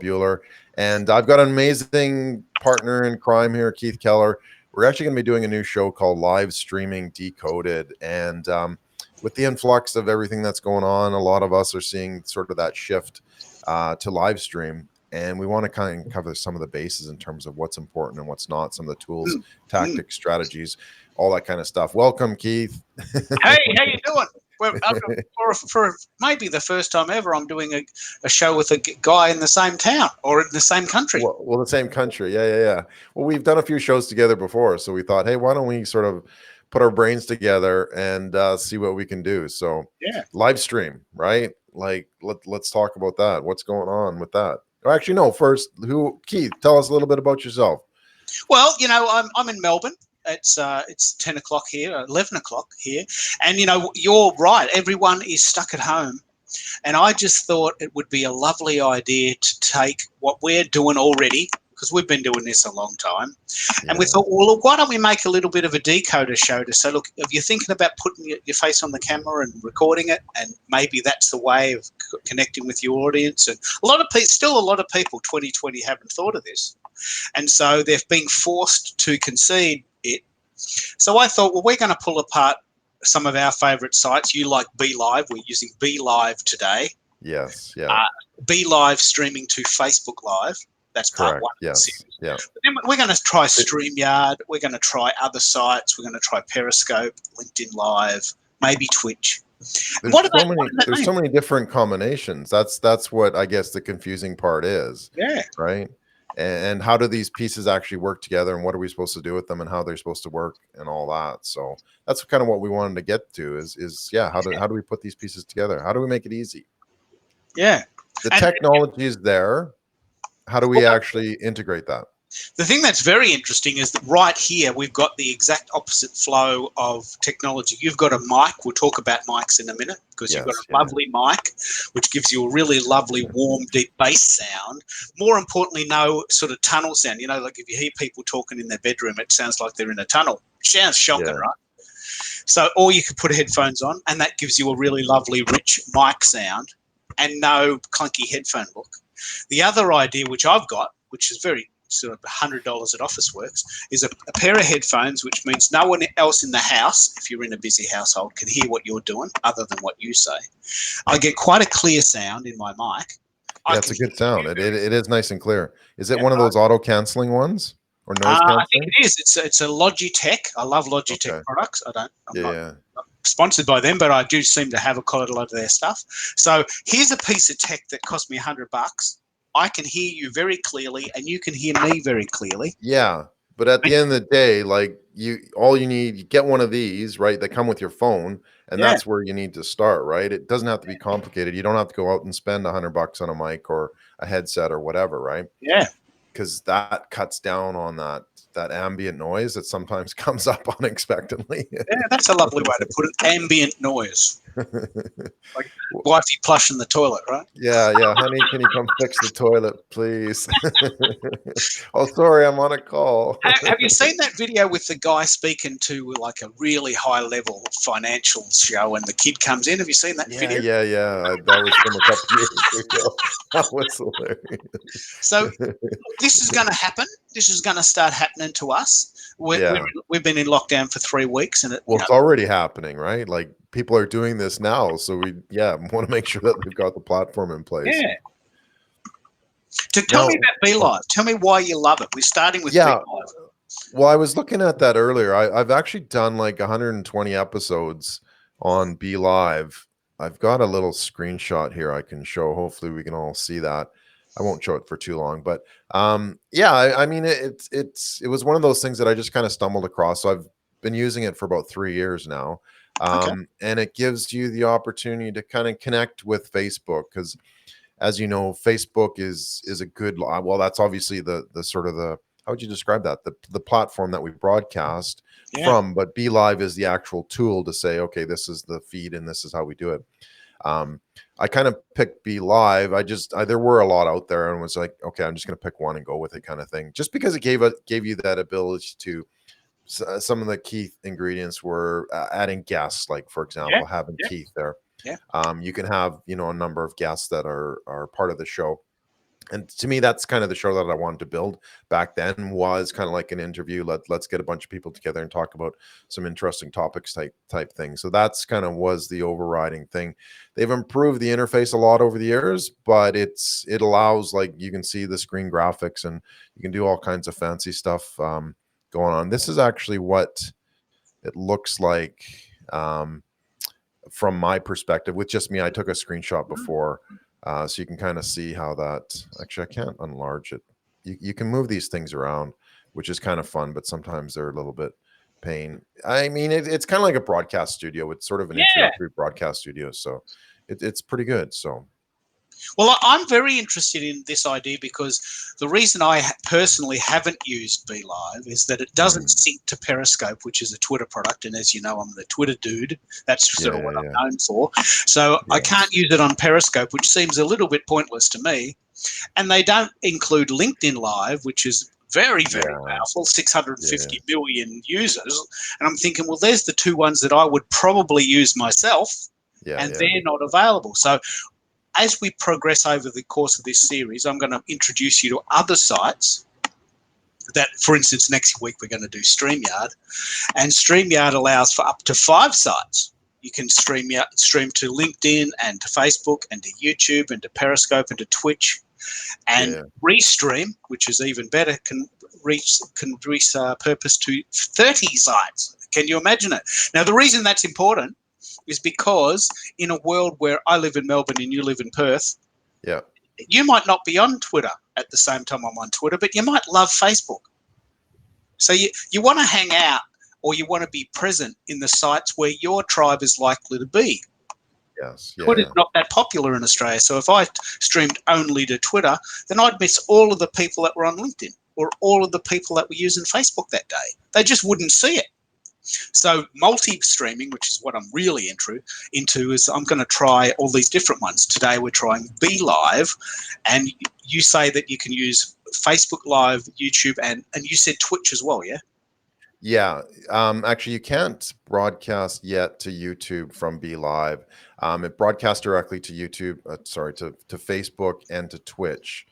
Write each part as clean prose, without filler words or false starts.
Buehler, and I've got an amazing partner in crime here, Keith Keller. We're actually going to be doing a new show called Livestreaming Decoded, and with the influx of everything that's going on, a lot of us are seeing sort of that shift to live stream, and we want to kind of cover some of the bases in terms of what's important and what's not, some of the tools, tactics, strategies, all that kind of stuff. Welcome, Keith. Hey, how you doing? Well, for maybe the first time ever, I'm doing a show with a guy in the same town or in the same country. Well, the same country. Yeah. Well, we've done a few shows together before, so we thought, hey, why don't we sort of put our brains together and see what we can do? So yeah, live stream, right? Like, let's talk about that. What's going on with that? Oh, actually, no. First, Keith, tell us a little bit about yourself. Well, I'm in Melbourne. It's 10 o'clock here, 11 o'clock here, and you're right. Everyone is stuck at home, and I just thought it would be a lovely idea to take what we're doing already, because we've been doing this a long time, and we thought, well, look, why don't we make a little bit of a decoder show to say, look, if you're thinking about putting your face on the camera and recording it, and maybe that's the way of connecting with your audience, and a lot of people, 2020 haven't thought of this. And so they've been forced to concede it. So I thought, well, we're going to pull apart some of our favourite sites. You like BeLive. We're using BeLive today. Yes, yeah. BeLive streaming to Facebook Live. That's part one. Yes, yeah. But then we're going to try Streamyard. We're going to try other sites. We're going to try Periscope, LinkedIn Live, maybe Twitch. There's so many different combinations. That's what I guess the confusing part is. Yeah. Right. And how do these pieces actually work together, and what are we supposed to do with them, and how they're supposed to work, and all that. So that's kind of what we wanted to get to is how do we put these pieces together? How do we make it easy? Yeah. The technology is there. How do we actually integrate that? The thing that's very interesting is that right here, we've got the exact opposite flow of technology. You've got a mic. We'll talk about mics in a minute, because you've got a lovely mic, which gives you a really lovely, warm, deep bass sound. More importantly, no sort of tunnel sound. Like if you hear people talking in their bedroom, it sounds like they're in a tunnel. It sounds shocking, right? So, or you could put headphones on, and that gives you a really lovely, rich mic sound and no clunky headphone look. The other idea, which I've got, which is very sort of $100 at Officeworks, is a pair of headphones, which means no one else in the house, if you're in a busy household, can hear what you're doing other than what you say. I get quite a clear sound in my mic. Yeah, it's a good sound. It is nice and clear. Is it one of those auto canceling ones or noise canceling? I think it is. It's a Logitech. I love Logitech products. I'm not sponsored by them, but I do seem to have quite a lot of their stuff. So here's a piece of tech that cost me $100. I can hear you very clearly, and you can hear me very clearly. Yeah, but at the end of the day, like you get one of these, right? They come with your phone, and that's where you need to start, right? It doesn't have to be complicated. You don't have to go out and spend $100 on a mic or a headset or whatever, right? Yeah, because that cuts down on that ambient noise that sometimes comes up unexpectedly. Yeah, that's a lovely way to put it. Ambient noise. Like wifey flushing the toilet, right? Yeah. Honey, can you come fix the toilet, please? Oh, sorry, I'm on a call. Have you seen that video with the guy speaking to like a really high level financial show and the kid comes in? Have you seen that video? Yeah. That was from a couple years ago. That was hilarious. So this is going to happen. This is going to start happening to us. We've been in lockdown for 3 weeks, and it's already happening, right? Like people are doing this now, so we want to make sure that we've got the platform in place. Yeah. Tell me about BeLive. Tell me why you love it. We're starting with BeLive. Well, I was looking at that earlier. I've actually done like 120 episodes on BeLive. I've got a little screenshot here I can show. Hopefully we can all see that. I won't show it for too long, but I mean, it was one of those things that I just kind of stumbled across. So I've been using it for about 3 years now. And it gives you the opportunity to kind of connect with Facebook, because as you know, Facebook is a good, well, that's obviously the sort of the, how would you describe that? The platform that we broadcast from, but BeLive is the actual tool to say, okay, this is the feed and this is how we do it. I kind of picked BeLive. There were a lot out there, and was like, okay, I'm just going to pick one and go with it, kind of thing. Just because it gave you that ability to. Some of the key ingredients were adding guests, like for example, having Keith there. You can have a number of guests that are part of the show, And to me, that's kind of the show that I wanted to build back then, was kind of like an interview. Let's get a bunch of people together and talk about some interesting topics type thing. So that's kind of was the overriding thing. They've improved the interface a lot over the years, but it allows, like, you can see the screen graphics and you can do all kinds of fancy stuff going on. This is actually what it looks like from my perspective with just me. I took a screenshot before. So you can kind of see how that, actually, I can't enlarge it. You can move these things around, which is kind of fun, but sometimes they're a little bit pain. I mean, it's kind of like a broadcast studio. It's sort of an introductory broadcast studio. So it's pretty good. So. Well, I'm very interested in this idea because the reason I personally haven't used BeLive is that it doesn't sync to Periscope, which is a Twitter product. And as you know, I'm the Twitter dude. That's sort of what I'm known for. So I can't use it on Periscope, which seems a little bit pointless to me. And they don't include LinkedIn Live, which is very, very powerful, 650 million users. And I'm thinking, well, there's the two ones that I would probably use myself, and they're not available. So as we progress over the course of this series, I'm going to introduce you to other sites that, for instance, next week we're going to do Streamyard. And Streamyard allows for up to 5 sites. You can stream to LinkedIn and to Facebook and to YouTube and to Periscope and to Twitch. And Restream, which is even better, can repurpose to 30 sites. Can you imagine it? Now, the reason that's important is because in a world where I live in Melbourne and you live in Perth, you might not be on Twitter at the same time I'm on Twitter, but you might love Facebook. So you want to hang out, or you want to be present in the sites where your tribe is likely to be. Twitter's not that popular in Australia, so if I streamed only to Twitter, then I'd miss all of the people that were on LinkedIn or all of the people that were using Facebook that day. They just wouldn't see it. So multi-streaming, which is what I'm really into, is I'm going to try all these different ones. Today we're trying BeLive, and you say that you can use Facebook Live, YouTube, and you said Twitch as well, yeah? Yeah. Actually, you can't broadcast yet to YouTube from BeLive. It broadcasts directly to YouTube, to Facebook and to Twitch.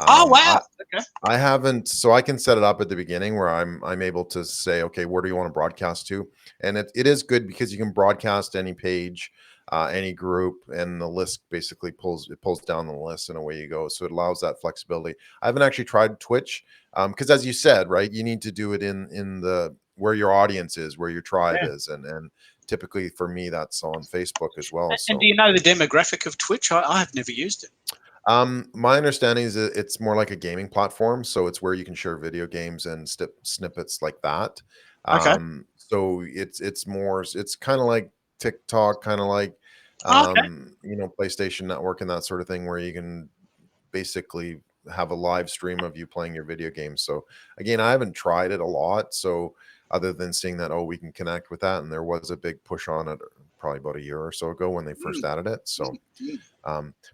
Oh, wow. Okay. I haven't, so I can set it up at the beginning where I'm able to say, okay, where do you want to broadcast to? And it is good because you can broadcast any page, any group, and the list basically pulls down the list and away you go. So it allows that flexibility. I haven't actually tried Twitch because, as you said, right, you need to do it in the where your audience is, where your tribe is, and typically for me that's on Facebook as well. And do you know the demographic of Twitch? I have never used it. My understanding is that it's more like a gaming platform, so it's where you can share video games and snippets like that. Okay. So it's kind of like TikTok, kind of like PlayStation Network and that sort of thing, where you can basically have a live stream of you playing your video games. So again, I haven't tried it a lot, so other than seeing that, we can connect with that, and there was a big push on it probably about a year or so ago when they first added it. So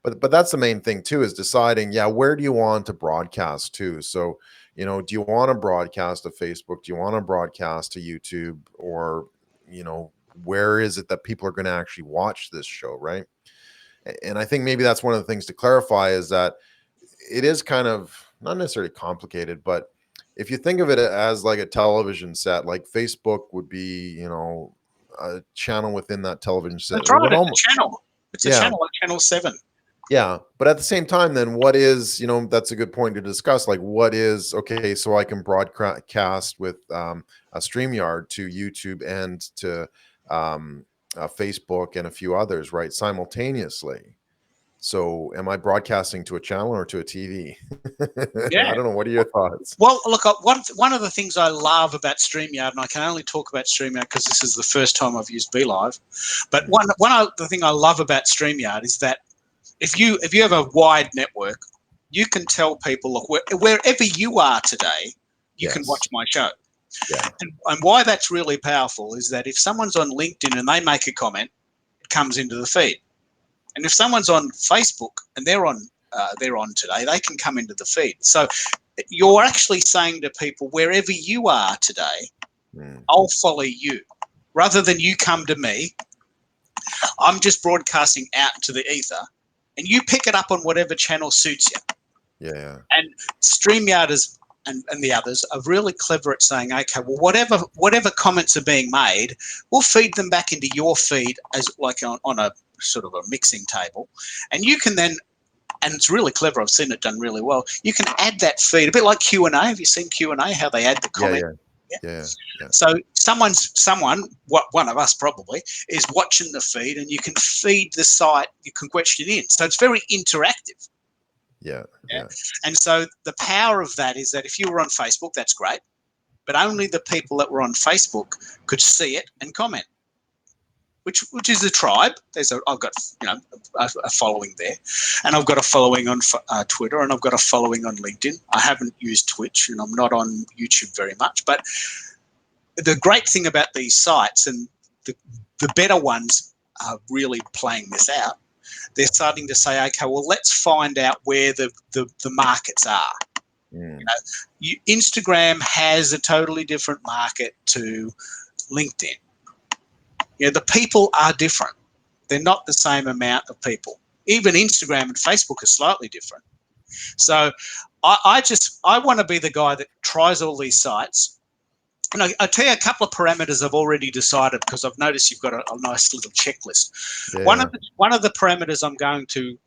but that's the main thing too, is deciding where do you want to broadcast to. So do you want to broadcast to Facebook, do you want to broadcast to YouTube, or where is it that people are going to actually watch this show, right? And I think maybe that's one of the things to clarify, is that it is kind of not necessarily complicated, but if you think of it as like a television set, like Facebook would be a channel within that television set. That's right, it's a channel. It's a channel, like Channel 7. Yeah, but at the same time, then what is, that's a good point to discuss. Like, what is, okay, so I can broadcast with a StreamYard to YouTube and to Facebook and a few others, right, simultaneously. So am I broadcasting to a channel or to a TV? I don't know. What are your thoughts? Well, look, one of the things I love about StreamYard, and I can only talk about StreamYard because this is the first time I've used BeLive, but one of the thing I love about StreamYard is that if you have a wide network, you can tell people, look, wherever you are today, you can watch my show. Yeah. And why that's really powerful is that if someone's on LinkedIn and they make a comment, it comes into the feed. And if someone's on Facebook and they're on today, they can come into the feed. So you're actually saying to people, wherever you are today, I'll follow you. Rather than you come to me, I'm just broadcasting out into the ether, and you pick it up on whatever channel suits you. Yeah. And StreamYard is, and the others are really clever at saying, okay, well, whatever comments are being made, we'll feed them back into your feed as like on a sort of a mixing table. And you can then, and it's really clever, I've seen it done really well, you can add that feed, a bit like Q&A. Have you seen Q&A, how they add the comment? Yeah. So one of us probably, is watching the feed, and you can feed the site your question in. So it's very interactive. Yeah. And so the power of that is that if you were on Facebook, that's great, but only the people that were on Facebook could see it and comment, which is a tribe. I've got a following there, and I've got a following on Twitter, and I've got a following on LinkedIn. I haven't used Twitch, and I'm not on YouTube very much. But the great thing about these sites, and the better ones are really playing this out, they're starting to say, okay, well, let's find out where the markets are. Instagram has a totally different market to LinkedIn. The people are different. They're not the same amount of people. Even Instagram and Facebook are slightly different. So I want to be the guy that tries all these sites. And I'll tell you a couple of parameters I've already decided, because I've noticed you've got a nice little checklist. One of the parameters I'm going to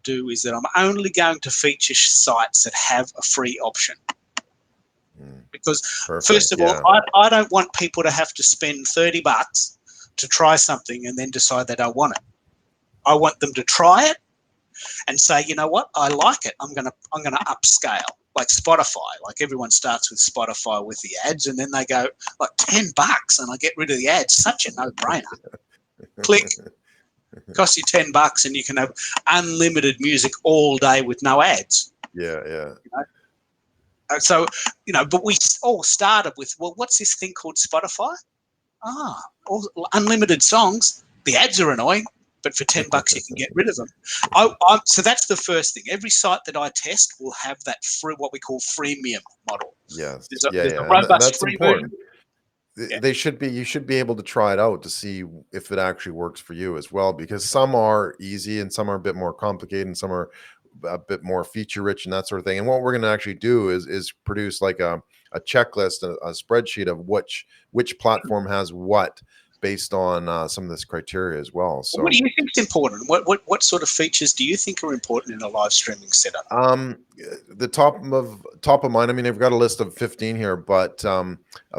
do is that I'm only going to feature sites that have a free option. Because first of all, I don't want people to have to spend $30 to try something and then decide they don't want it. I want them to try it and say, you know what, I like it. I'm gonna upscale, like Spotify. Like everyone starts with Spotify with the ads, and then they go like $10 and I get rid of the ads. Such a no-brainer. Click. Costs you $10 and you can have unlimited music all day with no ads. Yeah. So, but we all started with, well, what's this thing called Spotify? Unlimited songs. The ads are annoying, but for $10 you can get rid of them. So that's the first thing. Every site that I test will have that free, what we call freemium model. Yes. There's a robust that's free important. version. You should be able to try it out to see if it actually works for you as well, because some are easy and some are a bit more complicated and some are a bit more feature rich and that sort of thing. And what we're going to actually do is produce like a checklist, a spreadsheet of which platform has what based on some of this criteria as well. So what do you think is important? What sort of features do you think are important in a live streaming setup? The top of mind, I mean, I've got a list of 15 here, but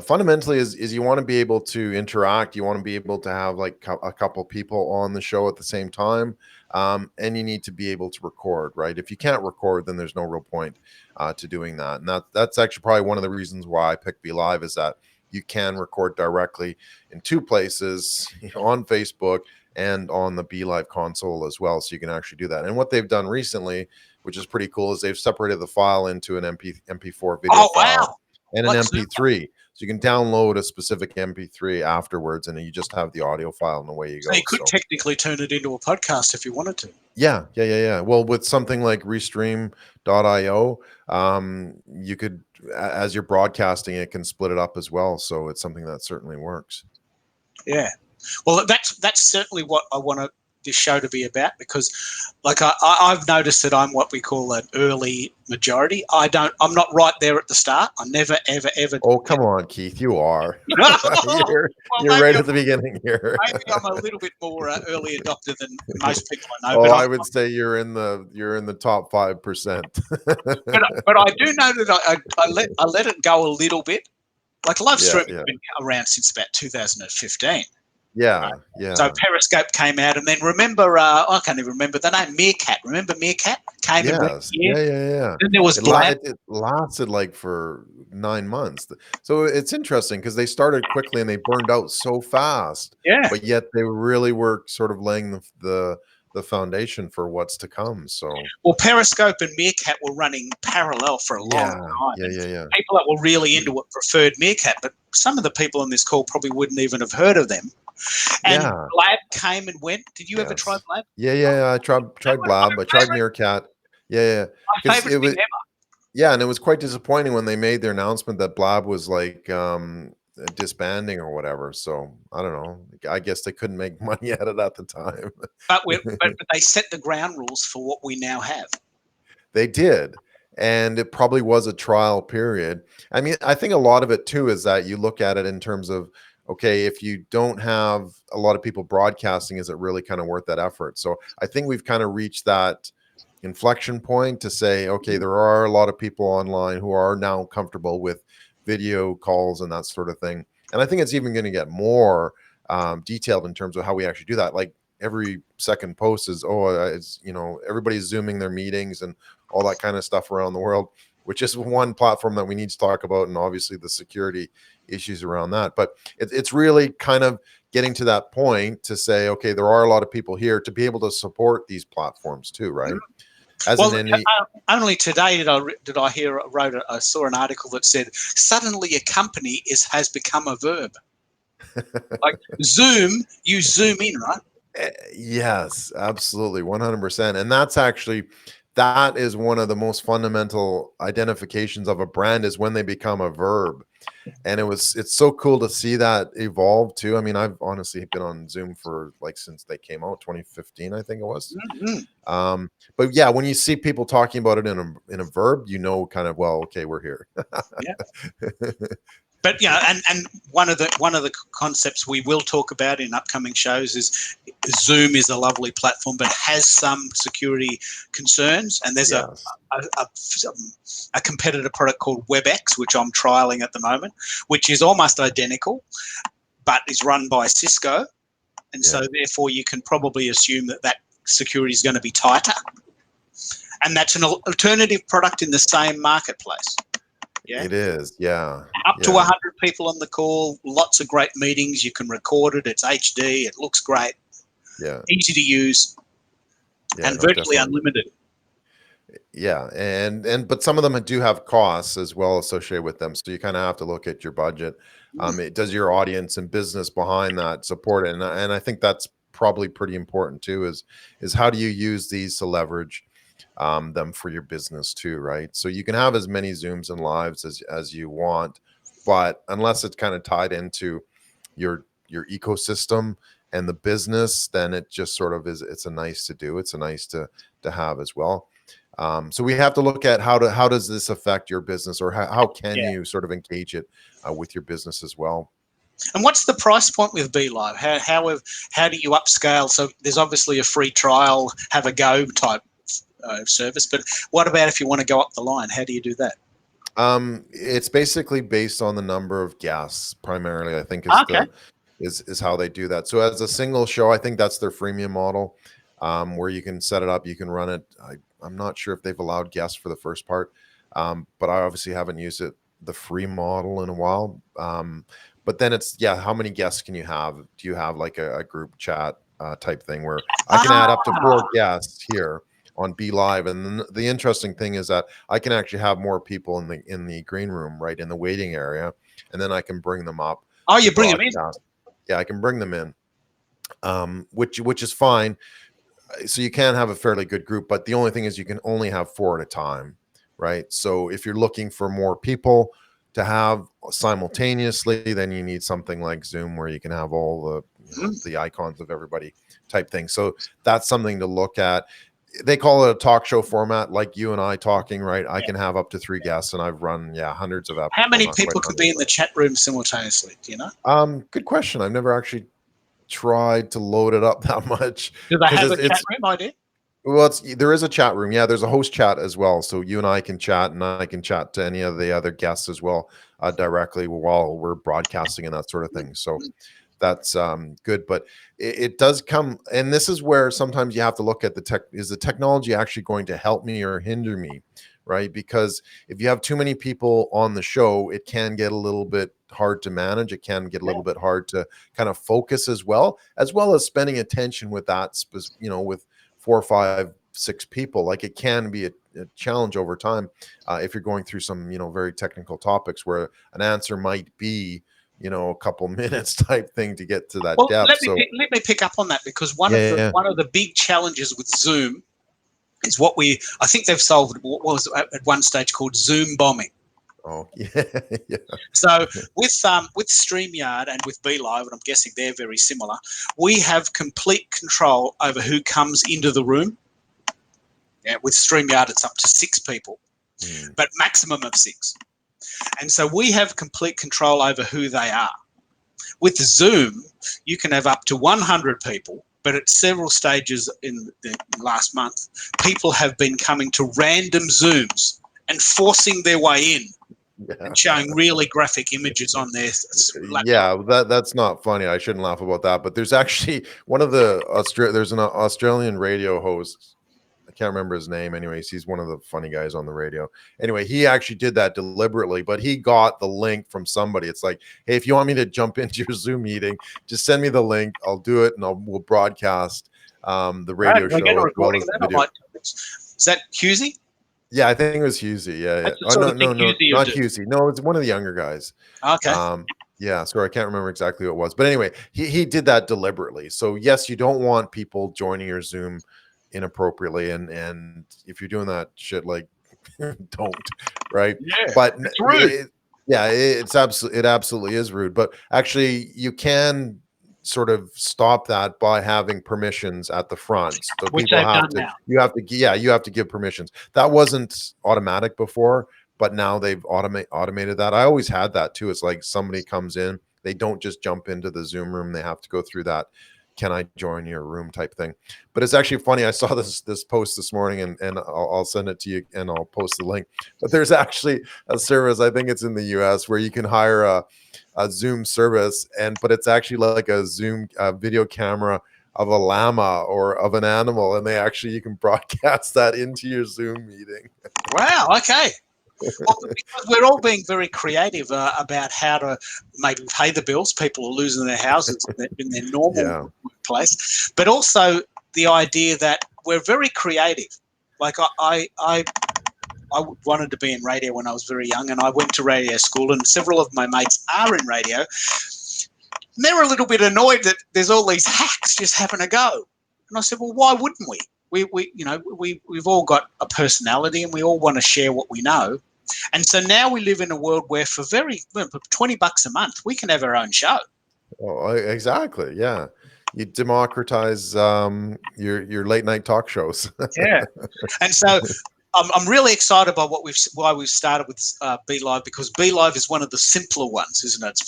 fundamentally is you want to be able to interact. You want to be able to have like a couple people on the show at the same time. And you need to be able to record, right? If you can't record, then there's no real point to doing that. And that's actually probably one of the reasons why I picked Be Live, is that you can record directly in two places, on Facebook and on the Be Live console as well. So you can actually do that. And what they've done recently, which is pretty cool, is they've separated the file into an MP4 video file and an MP3. So you can download a specific MP3 afterwards, and you just have the audio file, and away you go. So you could technically turn it into a podcast if you wanted to. Yeah. Well, with something like Restream.io, you could, as you're broadcasting, it can split it up as well. So it's something that certainly works. Yeah. Well, that's certainly what I want this show to be about, because like I've noticed that I'm what we call an early majority. I'm not right there at the start. I never ever. Oh, come on, Keith, you are. you're right at the beginning here. Maybe I'm a little bit more early adopter than most people I know. Oh, I would say you're in the top 5%. but I do know that I let it go a little bit. Like live streaming has been around since about 2015. Yeah. So Periscope came out, and then remember, I can't even remember the name, Meerkat. Remember Meerkat? Came and went. Yeah. Then there was Blab. It lasted like for 9 months. So it's interesting because they started quickly and they burned out so fast. Yeah. But yet they really were sort of laying the foundation for what's to come. So Periscope and Meerkat were running parallel for a long time. Yeah. People that were really into it preferred Meerkat, but some of the people on this call probably wouldn't even have heard of them. And Blab came and went. Did you ever try Blab? Yeah. I tried Blab. I tried Meerkat. Yeah. My favorite thing ever. Yeah, and it was quite disappointing when they made their announcement that Blab was like disbanding or whatever. So I don't know. I guess they couldn't make money at it at the time. But they set the ground rules for what we now have. They did. and it probably was a trial period. I mean, I think a lot of it too is that you look at it in terms of, okay, if you don't have a lot of people broadcasting, is it really kind of worth that effort? So I think we've kind of reached that inflection point to say, okay, there are a lot of people online who are now comfortable with video calls and that sort of thing. And I think it's even going to get more detailed in terms of how we actually do that. Like every second post is, it's, everybody's Zooming their meetings and all that kind of stuff around the world, which is one platform that we need to talk about. And obviously the security issues around that. But it's really kind of getting to that point to say, okay, there are a lot of people here to be able to support these platforms too, right? Only today did I hear I saw an article that said suddenly a company has become a verb. Like Zoom, you zoom in, right? Yes, absolutely, 100%. And that is one of the most fundamental identifications of a brand, is when they become a verb. And it's so cool to see that evolve too. I mean, I've honestly been on Zoom for since they came out, 2015, I think it was. Mm-hmm. But yeah, when you see people talking about it in a verb, kind of, well, okay, we're here. Yeah. But and one of the concepts we will talk about in upcoming shows is Zoom is a lovely platform, but has some security concerns. And there's a competitor product called WebEx, which I'm trialing at the moment, which is almost identical, but is run by Cisco, and so therefore you can probably assume that security is going to be tighter. And that's an alternative product in the same marketplace. Yeah. It is, yeah. Up to 100 people on the call, lots of great meetings. You can record it. It's HD. It looks great. Yeah. Easy to use, and virtually unlimited. Yeah, but some of them do have costs as well associated with them, so you kind of have to look at your budget. Does your audience and business behind that support it? And I think that's probably pretty important too. Is how do you use these to leverage them for your business too, right? So you can have as many Zooms and lives as you want, but unless it's kind of tied into your ecosystem and the business, then it just sort of is. It's a nice to do. It's a nice to have as well. So we have to look at how does this affect your business, or how can you sort of engage it with your business as well. And what's the price point with BeLive? How do you upscale? So there's obviously a free trial, have a go type service, but what about if you want to go up the line? How do you do that? It's basically based on the number of guests primarily, I think is how they do that. So as a single show, I think that's their freemium model, where you can set it up, you can run it. I'm not sure if they've allowed guests for the first part, but I obviously haven't used the free model in a while. But then it's, how many guests can you have? Do you have like a group chat type thing where I can add up to 4 guests here on BeLive? And the interesting thing is that I can actually have more people in the green room, right in the waiting area, and then I can bring them up. Oh, you bring them in? Yeah, I can bring them in, which is fine. So you can have a fairly good group, but the only thing is you can only have 4 at a time, right? So if you're looking for more people to have simultaneously, then you need something like Zoom, where you can have all the icons of everybody type thing. So that's something to look at. They call it a talk show format, like you and I talking, right? I can have up to 3 guests, and I've run hundreds of episodes. How many people could be in the chat room simultaneously? Do you know? Good question. I've never actually tried to load it up that much. Do they have a chat room idea? Well, there is a chat room. Yeah, there's a host chat as well. So you and I can chat, and I can chat to any of the other guests as well directly while we're broadcasting and that sort of thing. So that's good. But it does come, and this is where sometimes you have to look at is the technology actually going to help me or hinder me, right? Because if you have too many people on the show, it can get a little bit hard to manage. It can get a little bit hard to kind of focus as well as spending attention with that, with 4, 5, 6 people. Like, it can be a challenge over time if you're going through some very technical topics where an answer might be a couple minutes type thing to get to that depth. Let me pick up on that, because one of the big challenges with Zoom is I think they've solved what was at one stage called Zoom bombing. Oh, yeah. So with Streamyard and with BeLive, and I'm guessing they're very similar, we have complete control over who comes into the room. Yeah, with Streamyard, it's up to 6 people. but maximum of 6. And so we have complete control over who they are. With Zoom, you can have up to 100 people, but at several stages in the last month, people have been coming to random Zooms and forcing their way in and showing really graphic images on their laptop. Yeah, that's not funny. I shouldn't laugh about that. But there's actually one of the there's an Australian radio host. I can't remember his name. Anyways, he's one of the funny guys on the radio. Anyway, he actually did that deliberately, but he got the link from somebody. It's like, hey, if you want me to jump into your Zoom meeting, just send me the link. I'll do it, and we'll broadcast the radio show as well as the video. Is that Husey? Yeah, I think it was Husey. Yeah. Oh, no, not Husey. No, it's one of the younger guys. Okay. Yeah, sorry, I can't remember exactly what it was. But anyway, he did that deliberately. So yes, you don't want people joining your Zoom inappropriately, and if you're doing that shit, like, don't, right? Yeah, but it's rude. It absolutely is rude. But actually, you can sort of stop that by having permissions at the front. So which people have to, you have to give permissions. That wasn't automatic before, but now they've automated that. I always had that too. It's like somebody comes in, they don't just jump into the Zoom room. They have to go through that "can I join your room" type thing. But it's actually funny. I saw this post this morning, and I'll send it to you, and I'll post the link. But there's actually a service, I think it's in the US, where you can hire a Zoom service, but it's actually like a Zoom video camera of a llama or of an animal, and you can broadcast that into your Zoom meeting. Wow. Okay. Well, because we're all being very creative about how to maybe pay the bills. People are losing their houses in their normal workplace, but also the idea that we're very creative. Like I wanted to be in radio when I was very young, and I went to radio school, and several of my mates are in radio. And they're a little bit annoyed that there's all these hacks just having a go. And I said, well, why wouldn't we? We've all got a personality, and we all want to share what we know. And so now we live in a world where for $20 a month, we can have our own show. Oh, exactly. Yeah. You democratize your late night talk shows. Yeah. And so I'm really excited about why we've started with Be Live, because Be Live is one of the simpler ones, isn't it?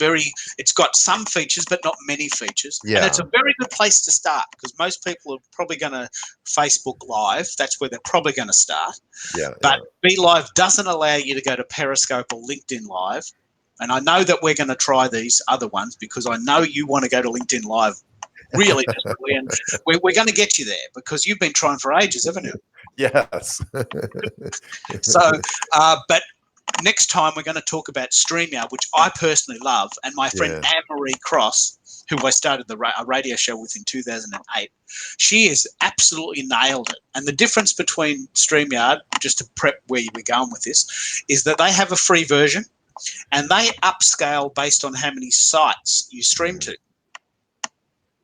It's got some features, but not many features. Yeah. And it's a very good place to start, because most people are probably going to Facebook Live. That's where they're probably going to start. Yeah. But Be Live doesn't allow you to go to Periscope or LinkedIn Live. And I know that we're going to try these other ones, because I know you want to go to LinkedIn Live really desperately, and we're going to get you there, because you've been trying for ages, haven't you? Yes. So, but next time we're going to talk about Streamyard, which I personally love, and my friend Anne-Marie Cross, who I started a radio show with in 2008, she has absolutely nailed it. And the difference between Streamyard, just to prep where we're going with this, is that they have a free version, and they upscale based on how many sites you stream to.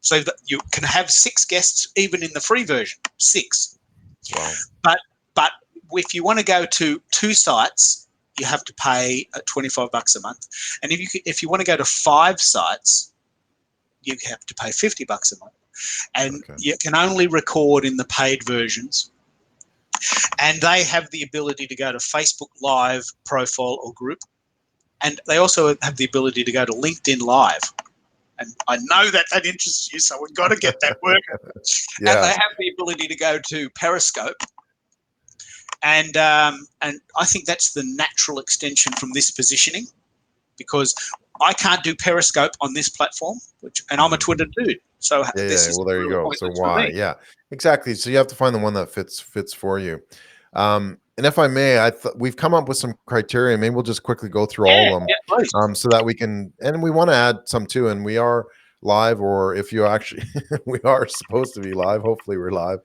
So that you can have 6 guests even in the free version, 6. Wow. But if you want to go to 2 sites, you have to pay $25 a month. And if you want to go to 5 sites, you have to pay $50 a month. And you can only record in the paid versions. And they have the ability to go to Facebook Live profile or group. And they also have the ability to go to LinkedIn Live. And I know that interests you, so we've got to get that working. Yeah. And they have the ability to go to Periscope. And I think that's the natural extension from this positioning, because I can't do Periscope on this platform, and I'm a Twitter dude. So this is there you go. So why? Yeah, exactly. So you have to find the one that fits for you. And if I may, we've come up with some criteria. Maybe we'll just quickly go through all of them, so that we can. And we want to add some too. And we are live, or if you actually, we are supposed to be live. Hopefully, we're live.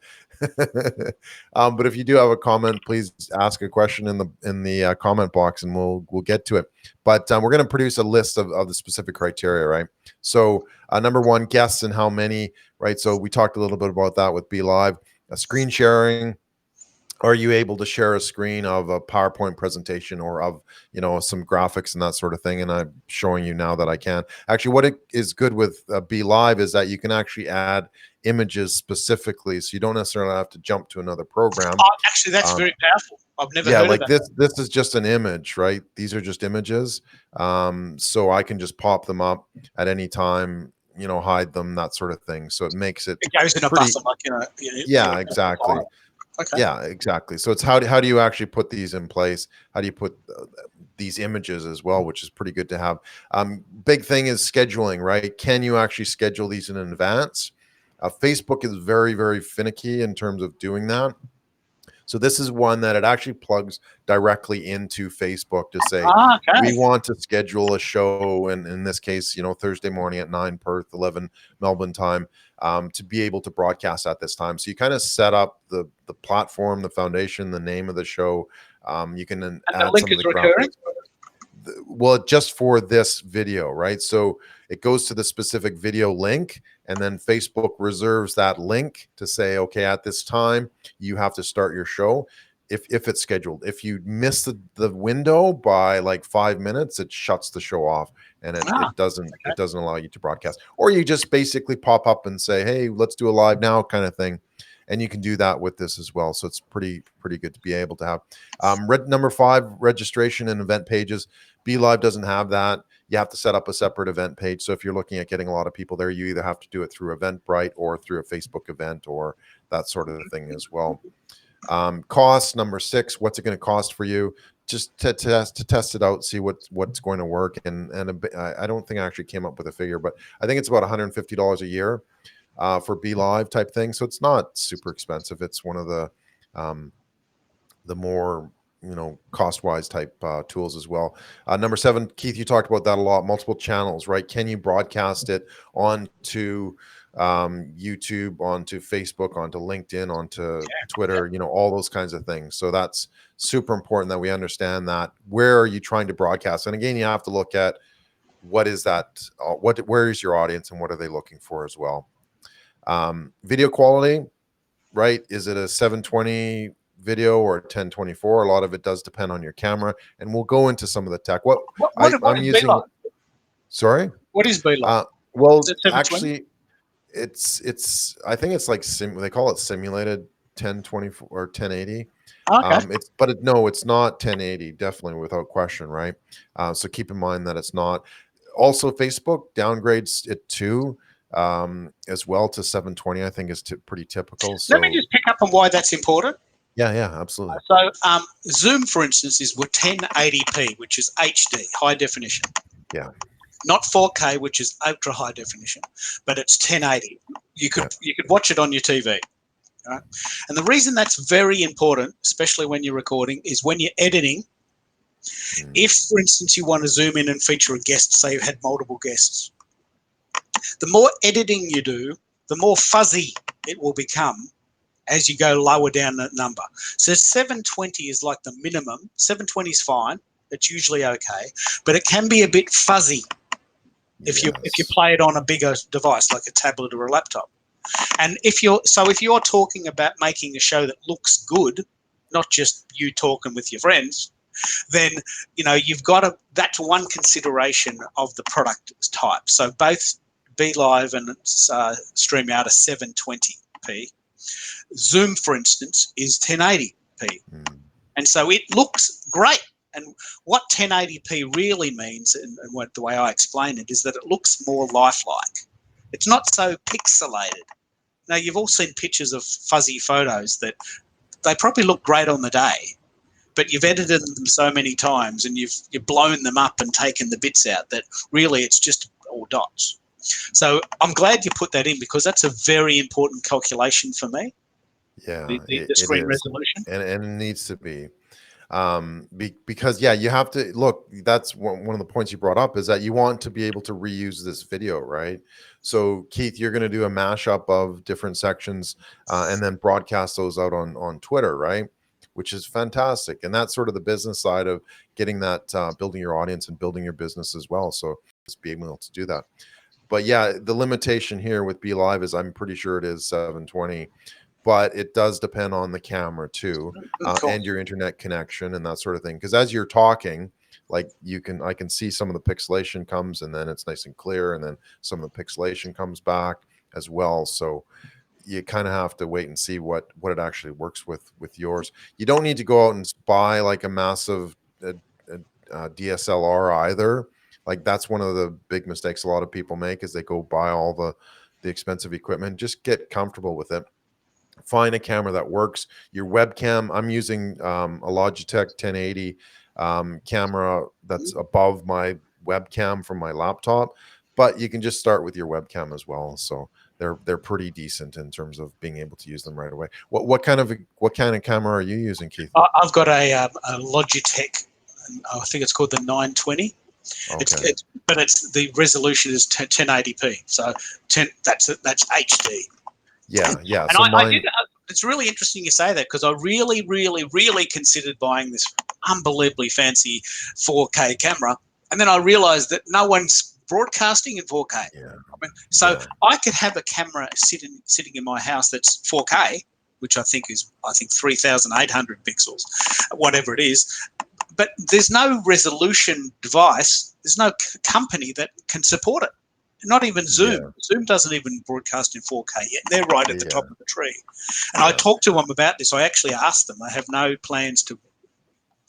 But if you do have a comment, please ask a question in the comment box, and we'll get to it. But we're going to produce a list of the specific criteria, right? So number 1, guests and how many, right? So we talked a little bit about that with Be Live. Screen sharing. are you able to share a screen of a PowerPoint presentation or of, you know, some graphics and that sort of thing? And I'm showing you now that I can. Actually, what it is good with Be Live is that you can actually add images specifically, so you don't necessarily have to jump to another program. Oh, actually, that's very powerful. I've never Yeah, heard of like that. this is just an image, right? These are just images. So I can just pop them up at any time, you know, hide them, that sort of thing. So it makes it It goes in a pretty. buffer, like Yeah, exactly. Okay. Yeah, exactly. So it's how do you actually put these in place? How do you put these images as well, which is pretty good to have. Big thing is scheduling, right? Can you actually schedule these in advance? Facebook is very, very finicky in terms of doing that. So this is one that it actually plugs directly into Facebook to say, we Okay. want to schedule a show, and in this case, you know, Thursday morning at 9 Perth, 11 Melbourne time, to be able to broadcast at this time. So you kind of set up the platform, the foundation, the name of the show. You can then And the add link some of is the recurring? graphics. Well, just for this video, right? So it goes to the specific video link, and then Facebook reserves that link to say, okay, at this time, you have to start your show. If it's scheduled, if you miss the window by like 5 minutes, it shuts the show off, and it doesn't Okay. allow you to broadcast. Or you just basically pop up and say, hey, let's do a live now kind of thing. And you can do that with this as well. So it's pretty good to be able to have. Number 5, registration and event pages. Be Live doesn't have that. You have to set up a separate event page. So if you're looking at getting a lot of people there, you either have to do it through Eventbrite or through a Facebook event or that sort of thing as well. Cost, number 6, what's it going to cost for you? Just to test it out, see what's going to work. And I don't think I actually came up with a figure, but I think it's about $150 a year for Be Live type thing. So it's not super expensive. It's one of the more, you know, cost-wise type tools as well. Number 7, Keith, you talked about that a lot. Multiple channels, right? Can you broadcast it onto YouTube, onto Facebook, onto LinkedIn, onto Twitter? You know, all those kinds of things. So that's super important that we understand that. Where are you trying to broadcast? And again, you have to look at what is that? Where is your audience, and what are they looking for as well? Video quality, right? Is it a 720 video or 1024? A lot of it does depend on your camera, and we'll go into some of the tech. What I'm is using. Beeline? Sorry. What is Beeline? Well, Is it 720? actually, it's I think it's like they call it simulated 1024 or 1080. Okay. No, it's not 1080, definitely, without question, right? So keep in mind that it's not. Also, Facebook downgrades it too, as well, to 720. I think is pretty typical. So Let me just pick up on why that's important. yeah, absolutely. So Zoom, for instance, is with 1080p, which is HD, high definition. Yeah. Not 4K, which is ultra high definition, but it's 1080. You could watch it on your TV. Right? And the reason that's very important, especially when you're recording, is when you're editing. If, for instance, you want to zoom in and feature a guest, say you had multiple guests, the more editing you do, the more fuzzy it will become as you go lower down that number. So 720 is like the minimum. 720 is fine. It's usually okay, but it can be a bit fuzzy if you play it on a bigger device like a tablet or a laptop. And if you're talking about making a show that looks good, not just you talking with your friends, then you've got that's one consideration of the product type. So both Be Live and Streamyard are 720p. Zoom, for instance, is 1080p. And so it looks great. And what 1080p really means, and what the way I explain it, is that it looks more lifelike. It's not so pixelated. Now, you've all seen pictures of fuzzy photos that they probably look great on the day, but you've edited them so many times and you've blown them up and taken the bits out that really it's just all dots. So I'm glad you put that in, because that's a very important calculation for me. Yeah, the screen resolution, and it needs to be, because you have to look. That's one of the points you brought up, is that you want to be able to reuse this video, right? So Keith, you're going to do a mashup of different sections, and then broadcast those out on Twitter, right? Which is fantastic, and that's sort of the business side of getting that, building your audience and building your business as well. So just being able to do that. But yeah, the limitation here with Be Live is I'm pretty sure it is 720. but it does depend on the camera too, Cool. and your internet connection and that sort of thing. Because as you're talking, like I can see some of the pixelation comes, and then it's nice and clear, and then some of the pixelation comes back as well. So you kind of have to wait and see what it actually works with yours. You don't need to go out and buy like a massive DSLR either. Like that's one of the big mistakes a lot of people make, is they go buy all the expensive equipment. Just get comfortable with it. Find a camera that works. Your webcam, I'm using a Logitech 1080 camera that's above my webcam from my laptop, but you can just start with your webcam as well. So they're pretty decent in terms of being able to use them right away. What kind of camera are you using, Keith? I've got a Logitech. I think it's called the 920. Okay. But the resolution is 1080p. So that's HD. Yeah. And So I did. It's really interesting you say that, because I really, really, really considered buying this unbelievably fancy 4K camera, and then I realised that no one's broadcasting in 4K. Yeah. So I could have a camera sitting in my house that's 4K, which I think is 3,800 pixels, whatever it is. But there's no resolution device. There's no company that can support it. Not even Zoom. Yeah. Zoom doesn't even broadcast in 4K yet. They're right at the top of the tree. And I talked to them about this. I actually asked them. I have no plans to,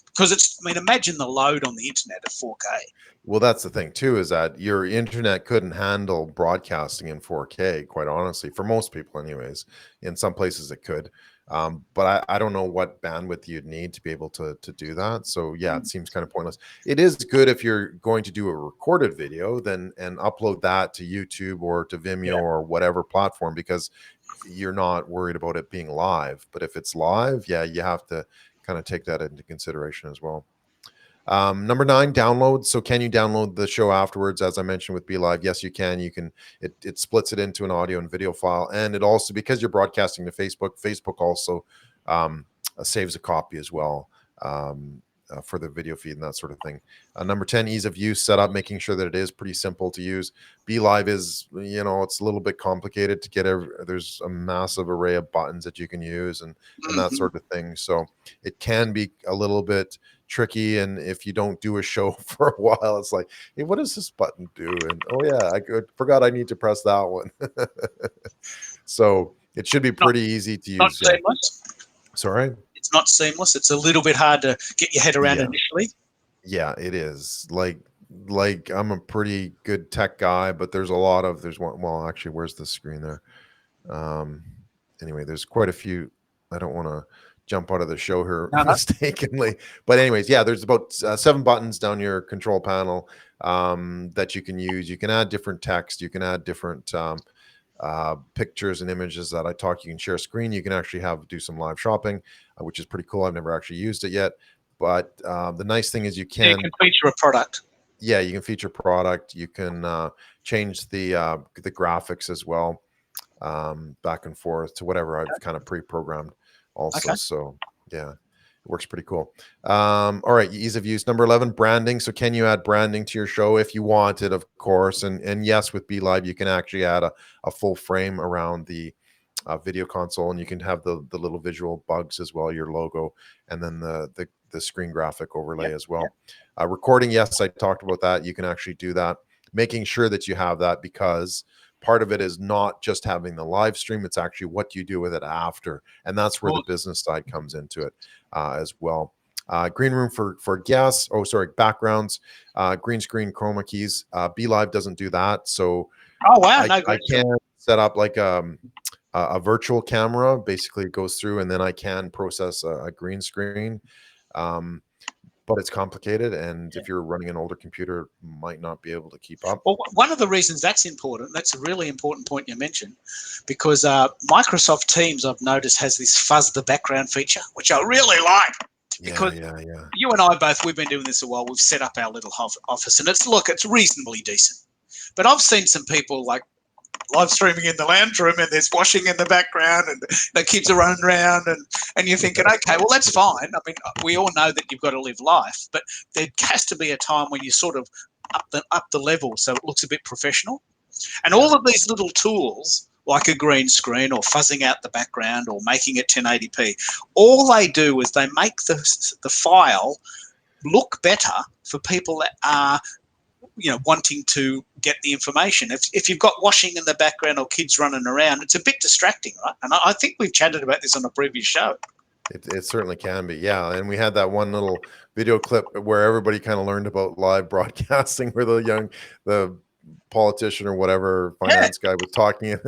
because imagine the load on the internet at 4K. Well, that's the thing too, is that your internet couldn't handle broadcasting in 4K, quite honestly, for most people anyways. In some places it could. But I don't know what bandwidth you'd need to be able to do that. So yeah, it seems kind of pointless. It is good if you're going to do a recorded video and upload that to YouTube or to Vimeo or whatever platform, because you're not worried about it being live. But if it's live, yeah, you have to kind of take that into consideration as well. Number 9, download. So can you download the show afterwards? As I mentioned with BeLive, yes, you can. You can. It splits it into an audio and video file, and it also, because you're broadcasting to Facebook also saves a copy as well for the video feed and that sort of thing. Number 10, ease of use setup, making sure that it is pretty simple to use. BeLive is, it's a little bit complicated to get. There's a massive array of buttons that you can use and that sort of thing. So it can be a little bit tricky, and if you don't do a show for a while, it's like, hey, what does this button do? And oh yeah, I forgot I need to press that one. So it should be pretty easy to use. Not seamless. Sorry, it's not seamless. It's a little bit hard to get your head around initially. Yeah, it is. Like I'm a pretty good tech guy, but there's one. Well, actually, where's the screen there? Anyway, there's quite a few. I don't want to jump out of the show here mistakenly, but anyways, yeah, there's about 7 buttons down your control panel that you can use. You can add different text. You can add different pictures and images that I talk. You can share a screen. You can actually do some live shopping, which is pretty cool. I've never actually used it yet, but the nice thing is you can feature a product. Yeah, you can feature product. You can change the graphics as well, back and forth to whatever I've kind of pre-programmed also. So yeah, it works pretty cool. All right, ease of use. Number 11, branding. So can you add branding to your show if you want it, of course? And yes, with BeLive, you can actually add a full frame around the video console, and you can have the little visual bugs as well, your logo, and then the screen graphic overlay as well. Recording, yes, I talked about that. You can actually do that, making sure that you have that, because part of it is not just having the live stream, it's actually what you do with it after, and that's where the business side comes into it as well. Green room for guests. Backgrounds, green screen, chroma keys. BeLive doesn't do that, so I can set up like a virtual camera. Basically, it goes through, and then I can process a green screen. But it's complicated, and if you're running an older computer, might not be able to keep up. Well, one of the reasons that's important, that's a really important point you mentioned, because Microsoft Teams, I've noticed, has this fuzz the background feature, which I really like. Because you and I both, we've been doing this a while. We've set up our little office, and it's reasonably decent. But I've seen some people like live streaming in the lounge room, and there's washing in the background, and the kids are running around, and you're thinking, okay, well, that's fine. I mean, we all know that you've got to live life, but there has to be a time when you sort of up the level so it looks a bit professional. And all of these little tools like a green screen or fuzzing out the background or making it 1080p. All they do is they make the file look better for people that are, wanting to get the information. If you've got washing in the background or kids running around, it's a bit distracting, right? And I think we've chatted about this on a previous show. It certainly can be, yeah. And we had that one little video clip where everybody kind of learned about live broadcasting, where the politician or whatever finance guy was talking, and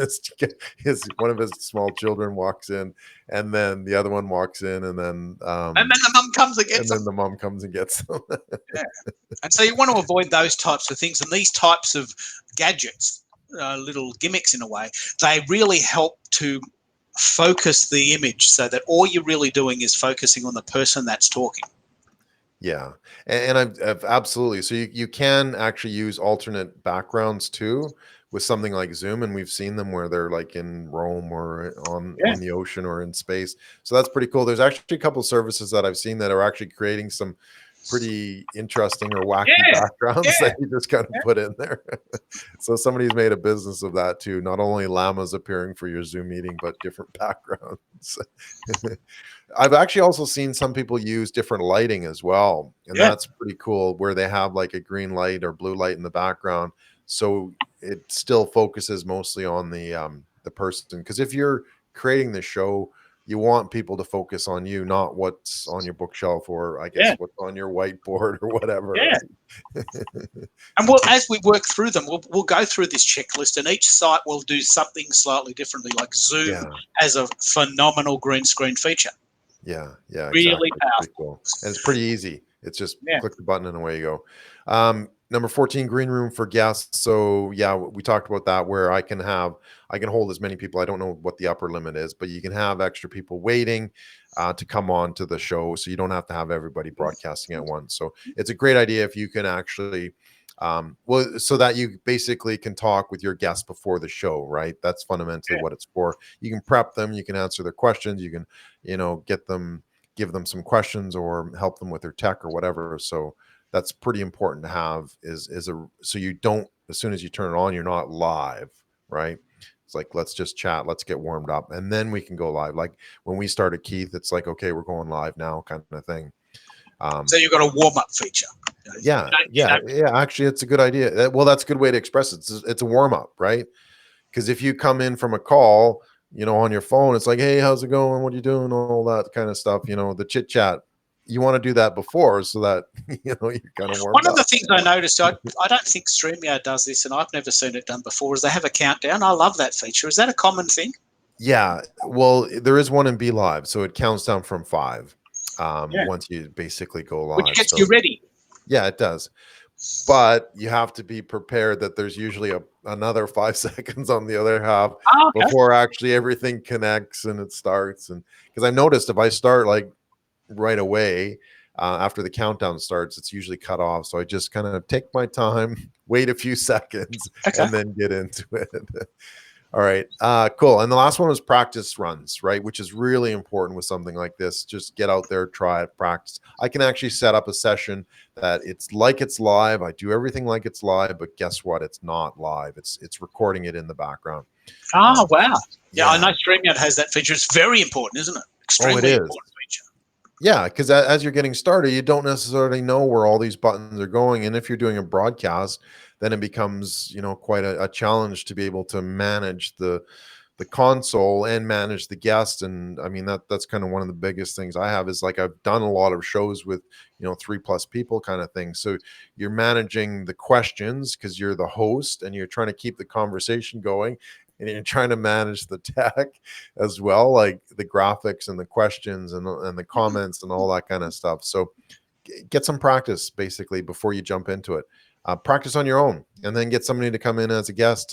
one of his small children walks in, and then the other one walks in, and then the mum comes and gets them. And then the mum comes and gets them. Yeah. And so you want to avoid those types of things, and these types of gadgets, little gimmicks in a way, they really help to focus the image so that all you're really doing is focusing on the person that's talking. Yeah, and I've absolutely. So you can actually use alternate backgrounds too with something like Zoom, and we've seen them where they're like in Rome or on the ocean or in space. So that's pretty cool. There's actually a couple of services that I've seen that are actually creating some pretty interesting or wacky backgrounds that you just kind of put in there. So somebody's made a business of that too. Not only llamas appearing for your Zoom meeting, but different backgrounds. I've actually also seen some people use different lighting as well. And that's pretty cool, where they have like a green light or blue light in the background. So it still focuses mostly on the person. Because if you're creating the show, you want people to focus on you, not what's on your bookshelf or I guess what's on your whiteboard or whatever. Yeah. Right? And as we work through them, we'll go through this checklist, and each site will do something slightly differently. Like Zoom has a phenomenal green screen feature. Yeah, really powerful. Cool. And it's pretty easy. It's just click the button and away you go. Number 14, green room for guests. So yeah, we talked about that, where I can hold as many people. I don't know what the upper limit is, but you can have extra people waiting to come on to the show. So you don't have to have everybody broadcasting at once. So it's a great idea if you can actually, so that you basically can talk with your guests before the show, right? That's fundamentally what it's for. You can prep them, you can answer their questions, you can, give them some questions or help them with their tech or whatever. So that's pretty important to have so you don't, as soon as you turn it on, you're not live, right? It's like, let's just chat, let's get warmed up, and then we can go live. Like when we started Keith, it's like, okay, we're going live now kind of thing. So you've got a warm-up feature. Yeah. Actually, it's a good idea. Well, that's a good way to express it. It's a warm-up, right? Because if you come in from a call, on your phone, it's like, hey, how's it going? What are you doing? All that kind of stuff, the chit chat. You want to do that before so that, you're kind of warmed One of the up. things I noticed, I don't think StreamYard does this, and I've never seen it done before, is they have a countdown. I love that feature. Is that a common thing? Yeah. Well, there is one in Be Live. So it counts down from 5 once you basically go live. Which gets you ready. Yeah, it does. But you have to be prepared that there's usually another 5 seconds on the other half before actually everything connects and it starts. And because I noticed if I start like right away after the countdown starts, it's usually cut off. So I just kind of take my time, wait a few seconds, and then get into it. All right. Cool. And the last one was practice runs, right? Which is really important with something like this. Just get out there, try it, practice. I can actually set up a session that it's like it's live. I do everything like it's live, but guess what? It's not live. It's recording it in the background. Oh, wow. Yeah, I know StreamYard has that feature. It's very important, isn't it? Extremely important feature. Yeah, because as you're getting started, you don't necessarily know where all these buttons are going. And if you're doing a broadcast, then it becomes, quite a challenge to be able to manage the console and manage the guest. And I mean, that's kind of one of the biggest things I have is like, I've done a lot of shows with, 3+ people kind of thing. So you're managing the questions because you're the host and you're trying to keep the conversation going. And you're trying to manage the tech as well, like the graphics and the questions and the comments and all that kind of stuff. So get some practice basically before you jump into it. Practice on your own, and then get somebody to come in as a guest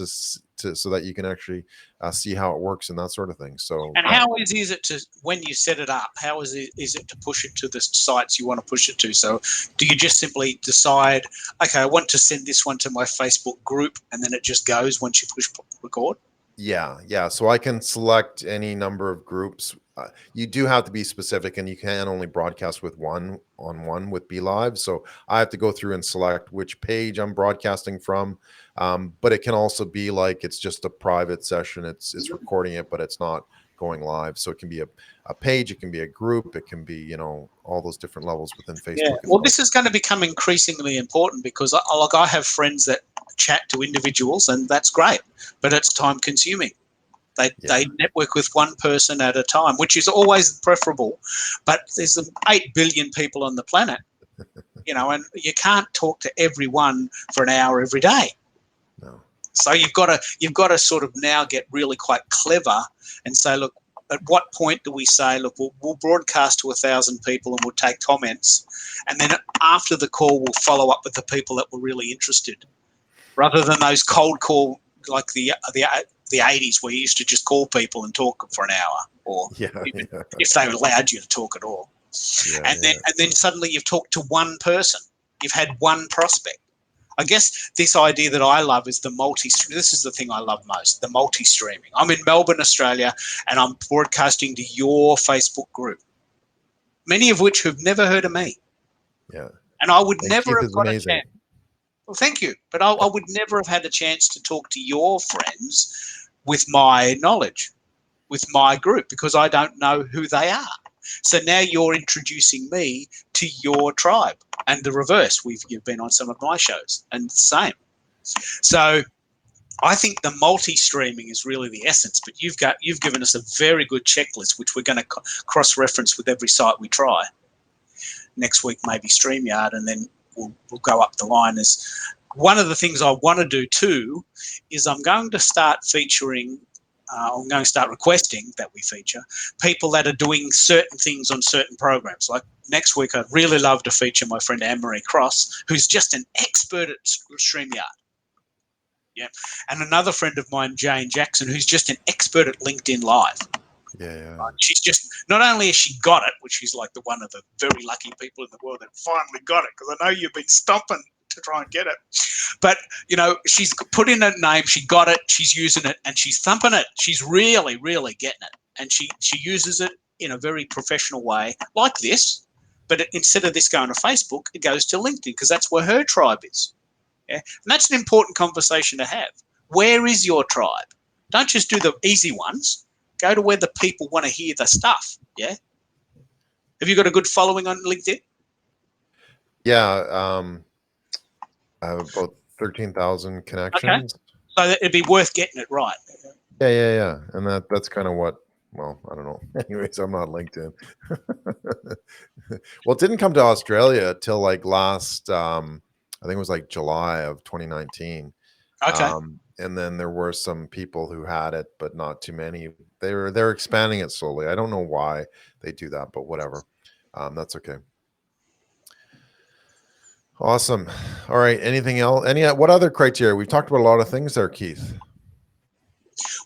so that you can actually see how it works and that sort of thing. So, and how easy is it to, when you set it up, how is it to push it to the sites you want to push it to? So do you just simply decide, okay, I want to send this one to my Facebook group, and then it just goes once you push record? Yeah. So I can select any number of groups you do have to be specific, and you can only broadcast with one-on-one with Be Live. So I have to go through and select which page I'm broadcasting from. But it can also be like it's just a private session. It's recording it, but it's not going live. So it can be a page, it can be a group, it can be, all those different levels within Facebook. Yeah. Well, this is going to become increasingly important because I have friends that chat to individuals, and that's great, but it's time consuming. They network with one person at a time, which is always preferable. But there's 8 billion people on the planet, and you can't talk to everyone for an hour every day. No. So you've got to sort of now get really quite clever and say, look, at what point do we say, look, we'll broadcast to 1,000 people and we'll take comments, and then after the call we'll follow up with the people that were really interested, rather than those cold call like the 80s where you used to just call people and talk for an hour, or if they allowed you to talk at all. And then suddenly you've talked to one person. You've had one prospect. I guess this idea that I love is this is the thing I love most, the multi-streaming. I'm in Melbourne, Australia, and I'm broadcasting to your Facebook group, many of which have never heard of me. Yeah. And I would never Keith have is got amazing. a chance. Well, thank you. But I would never have had a chance to talk to your friends with my knowledge, with my group, because I don't know who they are. So now you're introducing me to your tribe, and the reverse. You've been on some of my shows, and the same. So I think the multi-streaming is really the essence. But you've given us a very good checklist, which we're going to cross-reference with every site we try. Next week, maybe StreamYard, and then we'll go up the line. As one of the things I want to do too is I'm going to start featuring. I'm going to start requesting that we feature people that are doing certain things on certain programs. Like next week, I'd really love to feature my friend Anne-Marie Cross, who's just an expert at StreamYard. Yeah, and another friend of mine, Jane Jackson, who's just an expert at LinkedIn Live. Yeah. She's just, not only has she got it, which is like one of the very lucky people in the world that finally got it, because I know you've been stomping to try and get it, but she's put in a name, she got it, she's using it, and she's thumping it. She's really, really getting it, and she uses it in a very professional way, like this. But instead of this going to Facebook, it goes to LinkedIn, because that's where her tribe is. Yeah, and that's an important conversation to have. Where is your tribe? Don't just do the easy ones. Go to where the people want to hear the stuff. Yeah. Have you got a good following on LinkedIn? Yeah. I have about 13,000 connections. Okay. So it'd be worth getting it right. Yeah. And that's kind of what, well, I don't know. Anyways, I'm not LinkedIn. Well, it didn't come to Australia till like last, I think it was like July of 2019. Okay. And then there were some people who had it, but not too many. They're expanding it slowly. I don't know why they do that, but whatever. That's okay. Awesome. All right. Anything else? What other criteria? We've talked about a lot of things there, Keith.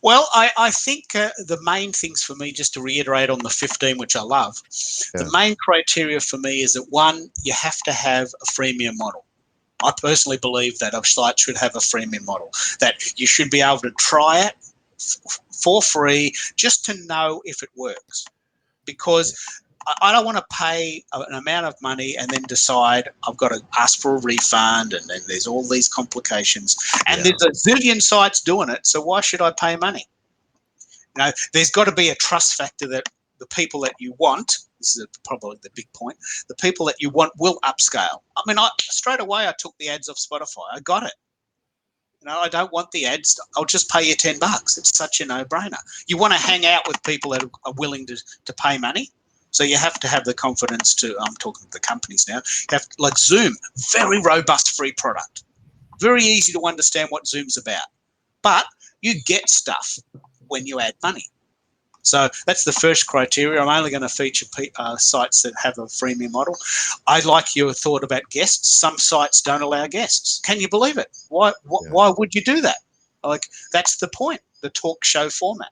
Well, I think the main things for me, just to reiterate on the 15, which I love, the main criteria for me is that, one, you have to have a freemium model. I personally believe that a site should have a freemium model, that you should be able to try it for free just to know if it works. Because I don't want to pay an amount of money and then decide I've got to ask for a refund, and then there's all these complications. And there's a zillion sites doing it, so why should I pay money? There's got to be a trust factor that the people that you want, this is probably the big point, the people that you want will upscale. I mean, straight away I took the ads off Spotify. I got it. I don't want the ads. I'll just pay you $10. It's such a no-brainer. You want to hang out with people that are willing to pay money. So you have to have the confidence to, I'm talking to the companies now, you have to, like Zoom, very robust free product. Very easy to understand what Zoom's about. But you get stuff when you add money. So that's the first criteria. I'm only going to feature sites that have a freemium model. I like your thought about guests. Some sites don't allow guests. Can you believe it? Why would you do that? Like, that's the point, the talk show format.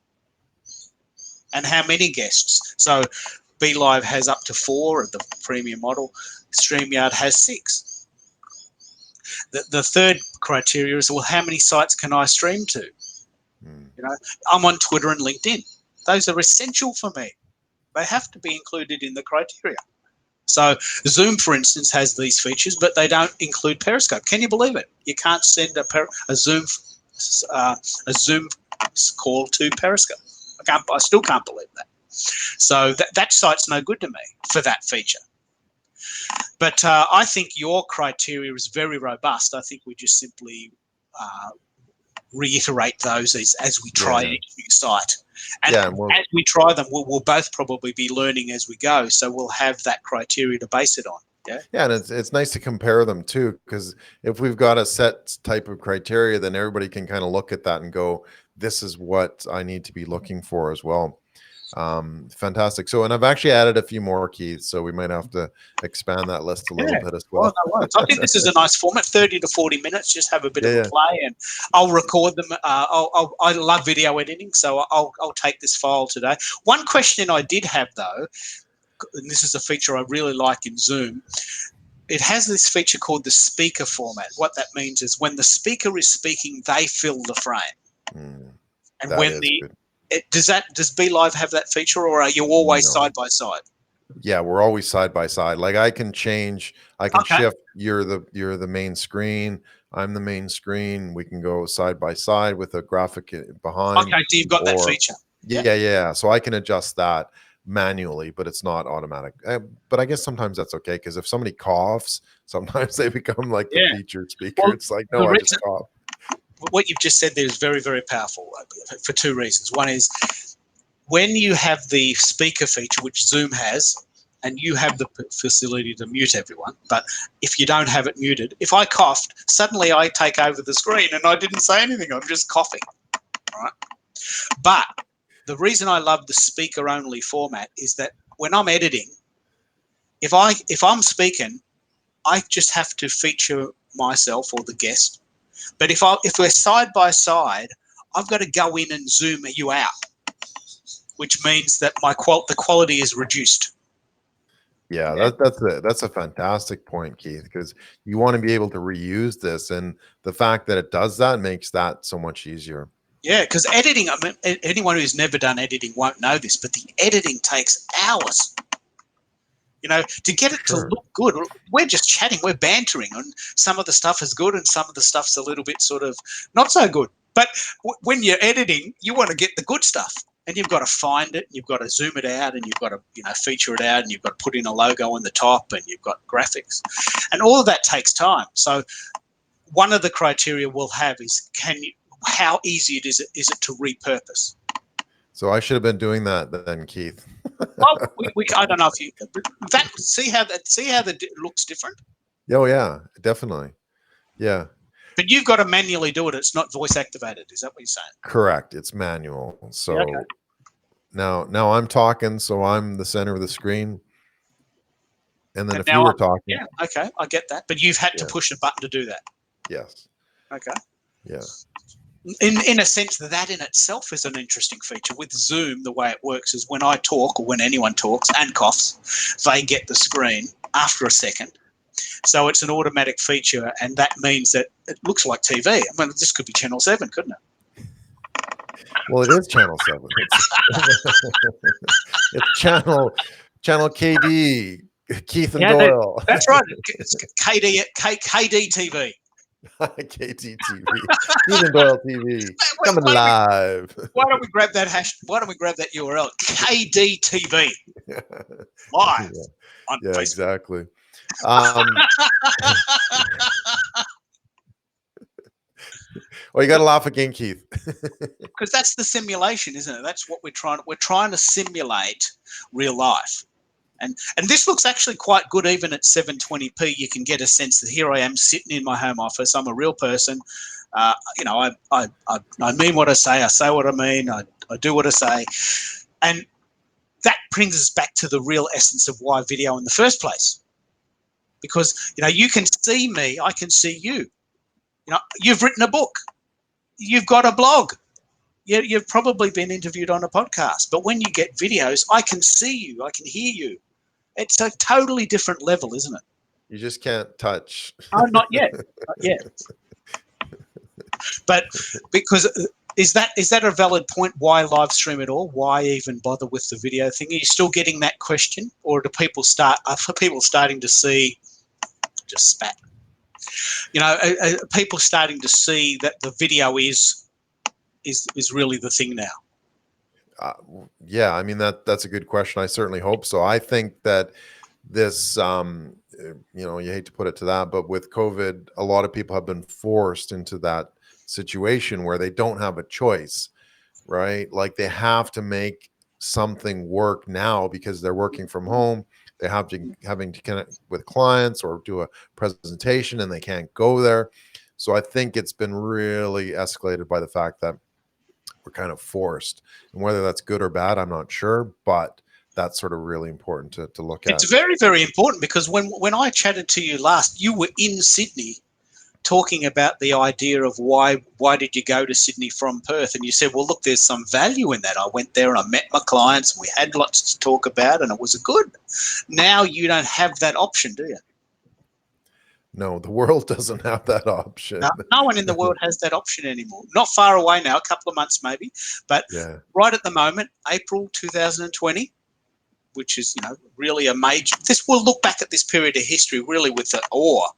And how many guests? So Be Live has up to 4 of the premium model. StreamYard has 6. The third criteria is, well, how many sites can I stream to? I'm on Twitter and LinkedIn. Those are essential for me. They have to be included in the criteria. So Zoom, for instance, has these features, but they don't include Periscope. Can you believe it? You can't send a Zoom call to Periscope. I still can't believe that. So that site's no good to me for that feature. But I think your criteria is very robust. I think we just simply reiterate those as we try each new site. And as we try them, we'll both probably be learning as we go. So we'll have that criteria to base it on. Yeah, and it's nice to compare them too, because if we've got a set type of criteria, then everybody can kind of look at that and go, this is what I need to be looking for as well. Fantastic. So, and I've actually added a few more, Keith, so we might have to expand that list a little bit as well. I think this is a nice format, 30 to 40 minutes, just have a bit of a play, and I'll record them. I love video editing, so I'll take this file today. One question I did have though, and this is a feature I really like in Zoom, it has this feature called the speaker format. What that means is when the speaker is speaking, they fill the frame. And when does Be Live have that feature, or are you always side by side? Yeah, we're always side by side. Like I can change, I can shift. You're the main screen. I'm the main screen. We can go side by side with a graphic behind. Okay, so you've got that feature. Yeah. So I can adjust that manually, but it's not automatic. But I guess sometimes that's okay, because if somebody coughs, sometimes they become like the featured speaker. Well, it's like, no, I just cough. What you've just said there is very, very powerful for two reasons. One is when you have the speaker feature, which Zoom has, and you have the facility to mute everyone, but if you don't have it muted, if I coughed, suddenly I take over the screen and I didn't say anything. I'm just coughing, right? But the reason I love the speaker-only format is that when I'm editing, if I'm speaking, I just have to feature myself or the guest. But if we're side by side, I've got to go in and zoom you out, which means that the quality is reduced. Yeah, that's a fantastic point, Keith, because you want to be able to reuse this, and the fact that it does that makes that so much easier. Yeah, because editing, I mean, anyone who's never done editing won't know this, but the editing takes hours. To get it to look good. We're just chatting, we're bantering, and some of the stuff is good and some of the stuff's a little bit sort of not so good. But when you're editing, you want to get the good stuff, and you've got to find it, you've got to zoom it out, and you've got to feature it out, and you've got to put in a logo on the top, and you've got graphics, and all of that takes time. So one of the criteria we'll have is how easy is it to repurpose. So I should have been doing that then, Keith. Well, I don't know if you see how that looks different. Oh yeah, definitely. Yeah. But you've got to manually do it. It's not voice activated. Is that what you're saying? Correct. It's manual. So now I'm talking, so I'm the center of the screen. And then if you were talking. Yeah, okay, I get that. But you've had to push a button to do that. Yes. Okay. Yeah. In a sense, that in itself is an interesting feature. With Zoom, the way it works is when I talk or when anyone talks and coughs, they get the screen after a second. So it's an automatic feature, and that means that it looks like TV. I mean, this could be Channel 7, couldn't it? Well, it is Channel 7. It's channel KD, Keith and Doyle. That's right. It's KD TV. KTTV, Keith and Doyle TV, coming live. Why don't we grab that URL? KDTV live on Facebook. Exactly. Well, you got to laugh again, Keith, because that's the simulation, isn't it? That's what we're trying to simulate real life. And this looks actually quite good. Even at 720p, you can get a sense that here I am sitting in my home office. I'm a real person. I mean what I say what I mean, I do what I say. And that brings us back to the real essence of why video in the first place. Because, you can see me, I can see you. You've written a book. You've got a blog. You've probably been interviewed on a podcast. But when you get videos, I can see you, I can hear you. It's a totally different level, isn't it? You just can't touch. Oh, not yet. Not yet. But because Is that a valid point? Why live stream at all? Why even bother with the video thing? Are you still getting that question, or are people starting to see just spat? Are people starting to see that the video is really the thing now? Yeah, I mean that's a good question. I certainly hope so. I think that this, you hate to put it to that, but with COVID, a lot of people have been forced into that situation where they don't have a choice, right? Like they have to make something work now because they're working from home. They have to having to connect with clients or do a presentation, and they can't go there. So I think it's been really escalated by the fact that we're kind of forced, and whether that's good or bad, I'm not sure, but that's sort of really important to look at. It's very, very important, because when I chatted to you last, you were in Sydney talking about the idea of why did you go to Sydney from Perth, and you said, well, look, there's some value in that. I went there and I met my clients and we had lots to talk about and it was good. Now you don't have that option, do you? No, the world doesn't have that option. No one in the world has that option anymore. Not far away now, a couple of months maybe, but right at the moment, April 2020, which is, really a major. We'll look back at this period of history really with the awe.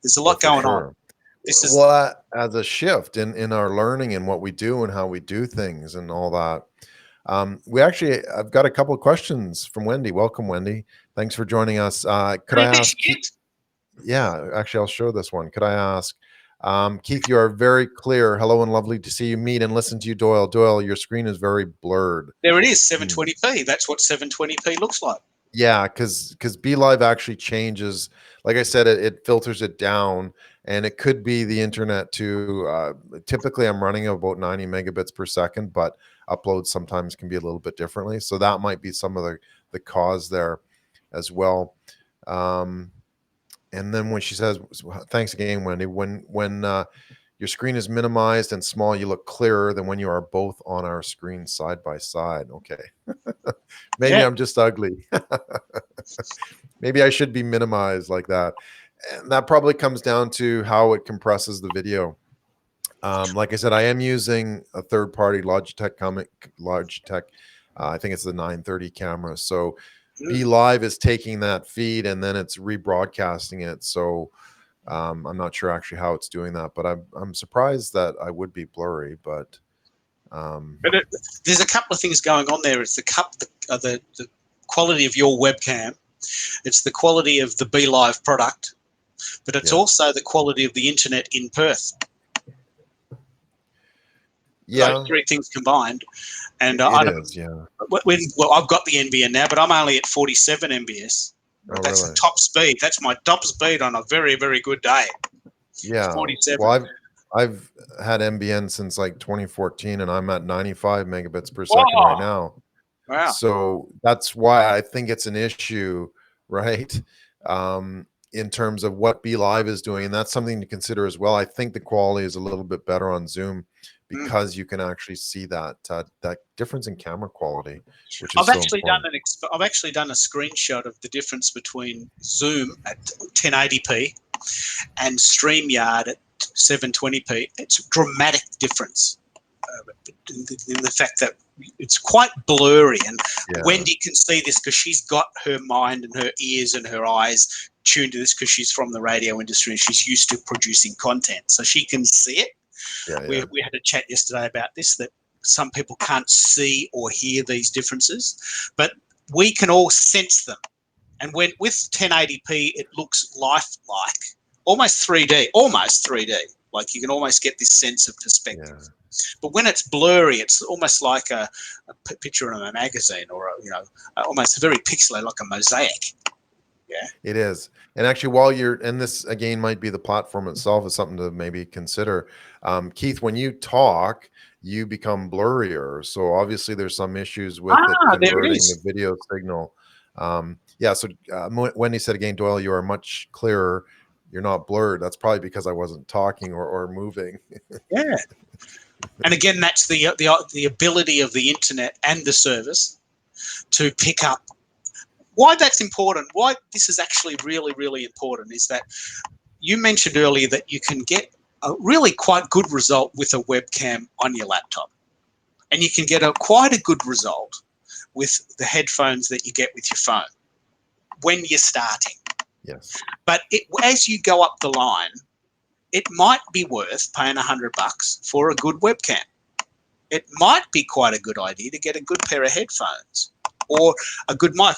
There's a lot going on. As a shift in our learning and what we do and how we do things and all that. I've got a couple of questions from Wendy. Welcome, Wendy. Thanks for joining us. Could I ask? Yeah, actually, I'll show this one. Could I ask, Keith, you are very clear. Hello and lovely to see you, meet and listen to you, Doyle. Doyle, your screen is very blurred. There it is, 720p. That's what 720p looks like. Yeah, because BeLive actually changes. Like I said, it filters it down, and it could be the internet too. Typically, I'm running about 90 megabits per second, but uploads sometimes can be a little bit differently. So that might be some of the cause there as well. And then when she says, thanks again, Wendy, when your screen is minimized and small, you look clearer than when you are both on our screen side by side. Okay. Maybe I'm just ugly. Maybe I should be minimized like that. And that probably comes down to how it compresses the video. Like I said, I am using a third-party Logitech. I think it's the 930 camera. So BeLive is taking that feed and then it's rebroadcasting it. So I'm not sure actually how it's doing that, but I'm surprised that I would be blurry. But there's a couple of things going on there. It's the quality of your webcam. It's the quality of the BeLive product, but it's also the quality of the internet in Perth. Yeah, those three things combined, and I've got the NBN now, but I'm only at 47 MBS. That's the top speed. That's my top speed on a very, very good day. Yeah, 47. Well, I've had NBN since like 2014, and I'm at 95 megabits per second right now. Wow. So that's why I think it's an issue, right? In terms of what BeLive is doing, and that's something to consider as well. I think the quality is a little bit better on Zoom because you can actually see that difference in camera quality. Which is I've actually done a screenshot of the difference between Zoom at 1080p and Streamyard at 720p. It's a dramatic difference in the fact that it's quite blurry, and Wendy can see this because she's got her mind and her ears and her eyes tuned to this because she's from the radio industry and she's used to producing content, so she can see it. We had a chat yesterday about this, that some people can't see or hear these differences, but we can all sense them. And with 1080p, it looks lifelike, almost 3D. Like you can almost get this sense of perspective. Yeah. But when it's blurry, it's almost like a picture in a magazine, or almost very pixelated, like a mosaic. Yeah, it is. And actually, while you're, and this again might be the platform itself, is something to maybe consider. Keith, when you talk, you become blurrier. So obviously, there's some issues with it converting the video signal. So Wendy said again, Doyle, you are much clearer. You're not blurred. That's probably because I wasn't talking or moving. Yeah. And again, that's the ability of the internet and the service to pick up. Why that's important, why this is actually really, really important, is that you mentioned earlier that you can get a really quite good result with a webcam on your laptop. And you can get quite a good result with the headphones that you get with your phone when you're starting. Yes. But as you go up the line, it might be worth paying $100 for a good webcam. It might be quite a good idea to get a good pair of headphones or a good mic.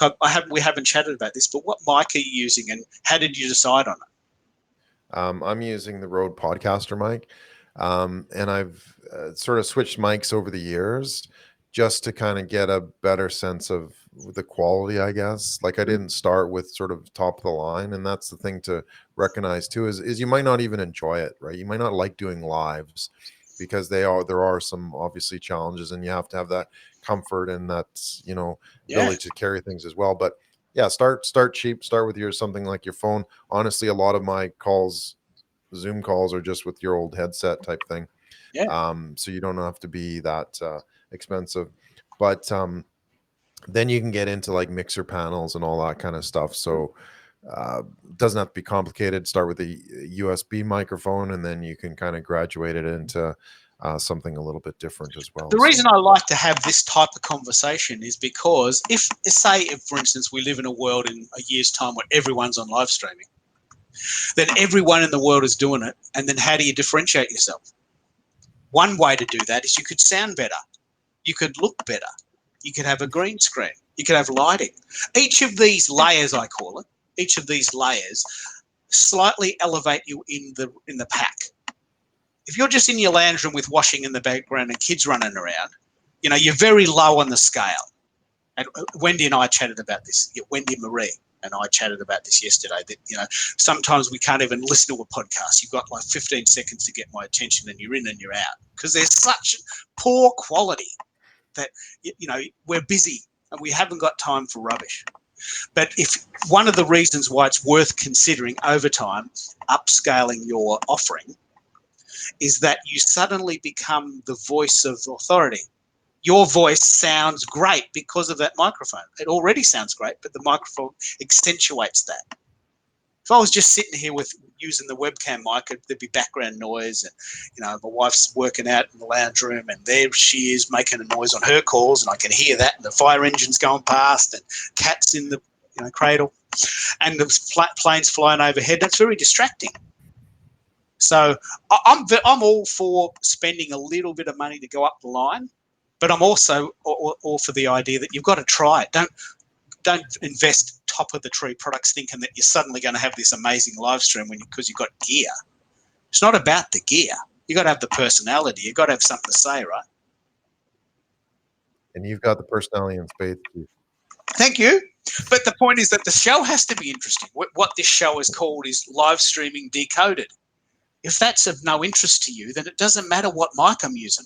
We haven't chatted about this, but what mic are you using and how did you decide on it? I'm using the Rode Podcaster mic, and I've sort of switched mics over the years just to kind of get a better sense of the quality, I guess. Like I didn't start with sort of top of the line, and that's the thing to recognize too is you might not even enjoy it, right? You might not like doing lives because there are some obviously challenges, and you have to have that comfort and that ability to carry things as well. But yeah, start cheap. Start with something like your phone. Honestly, a lot of my Zoom calls are just with your old headset type thing. Yeah. So you don't have to be that expensive. But then you can get into like mixer panels and all that kind of stuff. So it doesn't have to be complicated. Start with a USB microphone, and then you can kind of graduate it into something a little bit different as well. The reason I like to have this type of conversation is because if, for instance, we live in a world in a year's time where everyone's on live streaming, then everyone in the world is doing it. And then how do you differentiate yourself? One way to do that is you could sound better. You could look better. You could have a green screen. You could have lighting. Each of these layers, I call it, each of these layers slightly elevate you in the pack. If you're just in your lounge room with washing in the background and kids running around, you're very low on the scale. And Wendy and I chatted about this. Wendy Marie and I chatted about this yesterday, that, sometimes we can't even listen to a podcast. You've got like 15 seconds to get my attention and you're in and you're out because there's such poor quality that, we're busy and we haven't got time for rubbish. But if one of the reasons why it's worth considering over time upscaling your offering is that you suddenly become the voice of authority. Your voice sounds great because of that microphone. It already sounds great, but the microphone accentuates that. If I was just sitting here using the webcam mic, there'd be background noise, and my wife's working out in the lounge room, and there she is making a noise on her calls, and I can hear that, and the fire engine's going past, and cats in the cradle, and the planes flying overhead. That's very distracting. So I'm all for spending a little bit of money to go up the line, but I'm also all for the idea that you've got to try it. Don't invest top of the tree products thinking that you're suddenly going to have this amazing live stream because you've got gear. It's not about the gear. You've got to have the personality. You've got to have something to say, right? And you've got the personality in spades too. Thank you. But the point is that the show has to be interesting. What this show is called is Livestreaming Decoded. If that's of no interest to you, then it doesn't matter what mic I'm using.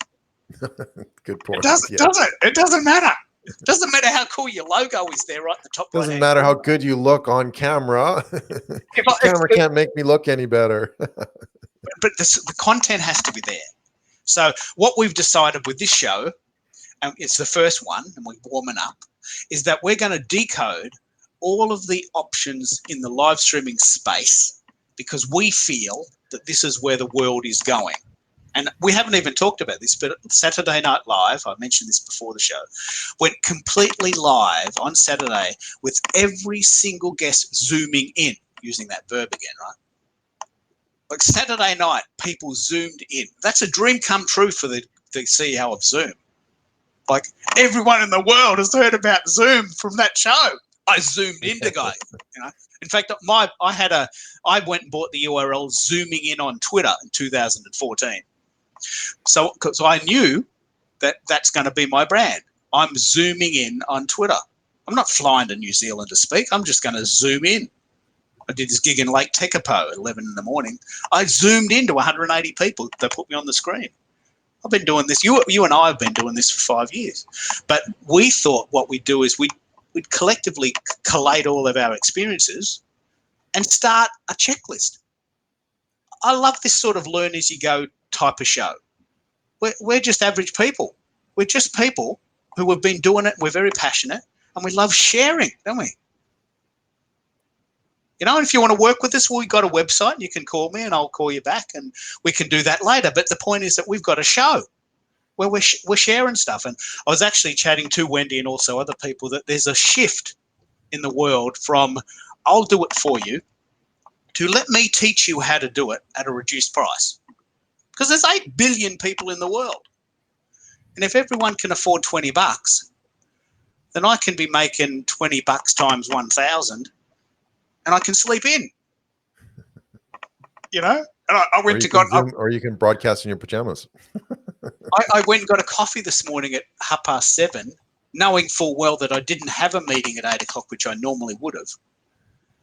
Good point. It doesn't, does it? It doesn't matter. It doesn't matter how cool your logo is there right at the top. Doesn't matter how good you look on camera. The camera can't make me look any better. But the content has to be there. So what we've decided with this show, and it's the first one, and we're warming up, is that we're going to decode all of the options in the live streaming space because we feel that this is where the world is going. And we haven't even talked about this, but Saturday Night Live, I mentioned this before the show, went completely live on Saturday with every single guest zooming in, using that verb again, right? Like Saturday night, people zoomed in. That's a dream come true for the CEO of Zoom. Like everyone in the world has heard about Zoom from that show. I zoomed in to go, In fact, I went and bought the URL zooming in on Twitter in 2014. So I knew that that's going to be my brand. I'm zooming in on Twitter. I'm not flying to New Zealand to speak. I'm just going to zoom in. I did this gig in Lake Tekapo at 11 in the morning. I zoomed into 180 people. They put me on the screen. I've been doing this. You and I have been doing this for 5 years. But we thought what we'd do is we'd collectively collate all of our experiences and start a checklist. I love this sort of learn as you go type of show. We're just average people. We're just people who have been doing it. We're very passionate and we love sharing, don't we? You know, and if you want to work with us, well, we've got a website. You can call me and I'll call you back and we can do that later. But the point is that we've got a show where we're sharing stuff. And I was actually chatting to Wendy and also other people that there's a shift in the world from I'll do it for you to let me teach you how to do it at a reduced price. Because there's 8 billion people in the world. And if everyone can afford $20, then I can be making $20 times 1,000 and I can sleep in, you know? And I went to God. Or you can broadcast in your pajamas. I went and got a coffee this morning at 7:30, knowing full well that I didn't have a meeting at 8 o'clock, which I normally would have.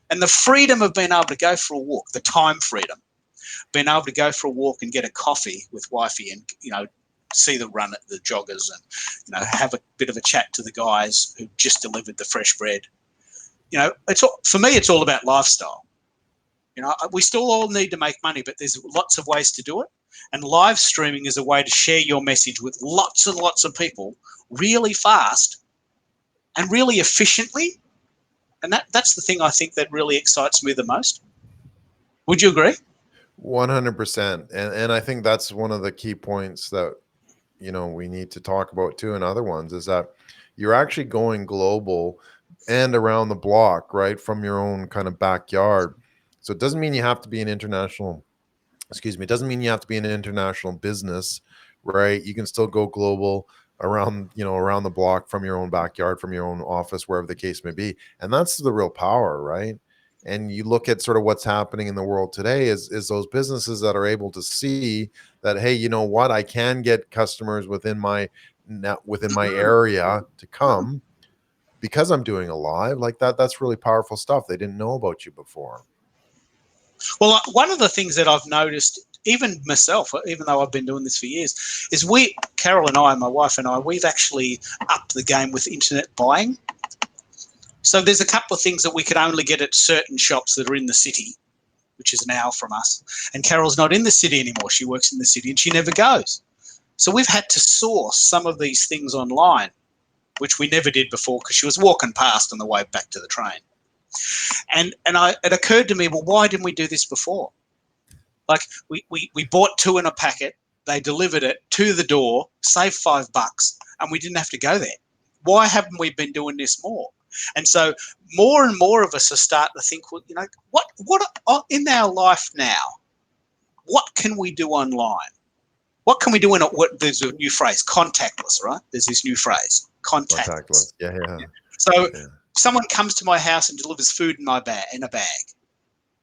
And the freedom of being able to go for a walk, the time freedom, being able to go for a walk and get a coffee with wifey and, you know, see the run at the joggers and, you know, have a bit of a chat to the guys who just delivered the fresh bread. You know, for me, it's all about lifestyle. You know, we still all need to make money, but there's lots of ways to do it. And live streaming is a way to share your message with lots and lots of people really fast and really efficiently. And that's the thing I think that really excites me the most. Would you agree? 100%. And I think that's one of the key points that, you know, we need to talk about too, and other ones, is that you're actually going global and around the block, right, from your own kind of backyard. So it doesn't mean you have to be an international, it doesn't mean you have to be an international business, right? You can still go global around, you know, around the block from your own backyard, from your own office, wherever the case may be. And that's the real power, right? And you look at sort of what's happening in the world today is those businesses that are able to see that, hey, you know what, I can get customers within my area to come because I'm doing a live like that. That's really powerful stuff. They didn't know about you before. Well, one of the things that I've noticed, even myself, even though I've been doing this for years, is Carol and I, my wife and I, we've actually upped the game with internet buying. So there's a couple of things that we could only get at certain shops that are in the city, which is an hour from us. And Carol's not in the city anymore. She works in the city and she never goes. So we've had to source some of these things online, which we never did before because she was walking past on the way back to the train. And it occurred to me, well, why didn't we do this before? Like we bought 2 in a packet, they delivered it to the door, saved $5, and we didn't have to go there. Why haven't we been doing this more? And so more and more of us are starting to think, well, you know, what in our life now, what can we do online? What can we do there's a new phrase, contactless, right? There's this new phrase, contactless. Yeah. So someone comes to my house and delivers food in a bag.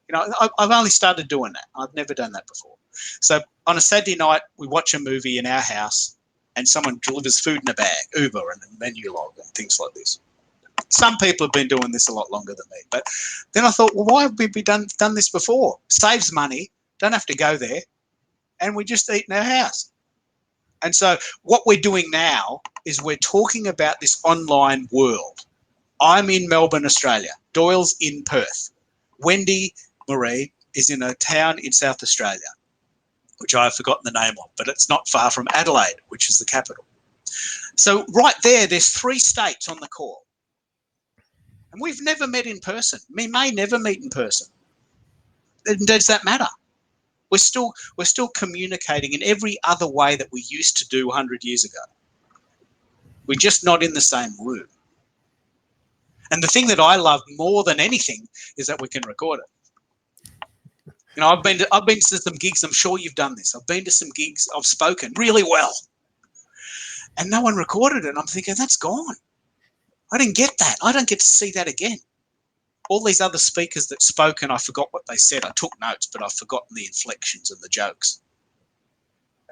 You know, I've only started doing that. I've never done that before. So on a Saturday night, we watch a movie in our house and someone delivers food in a bag, Uber and menu log and things like this. Some people have been doing this a lot longer than me. But then I thought, well, why have we done this before? Saves money, don't have to go there, and we just eat in our house. And so what we're doing now is we're talking about this online world. I'm in Melbourne, Australia. Doyle's in Perth. Wendy Marie is in a town in South Australia, which I've forgotten the name of, but it's not far from Adelaide, which is the capital. So right there's 3 states on the call. And we've never met in person. We may never meet in person. Does that matter? We're still communicating in every other way that we used to do 100 years ago. We're just not in the same room. And the thing that I love more than anything is that we can record it. You know, I've been to some gigs. I'm sure you've done this. I've been to some gigs. I've spoken really well, and no one recorded it. I'm thinking that's gone. I didn't get that. I don't get to see that again. All these other speakers that spoke and I forgot what they said. I took notes, but I've forgotten the inflections and the jokes.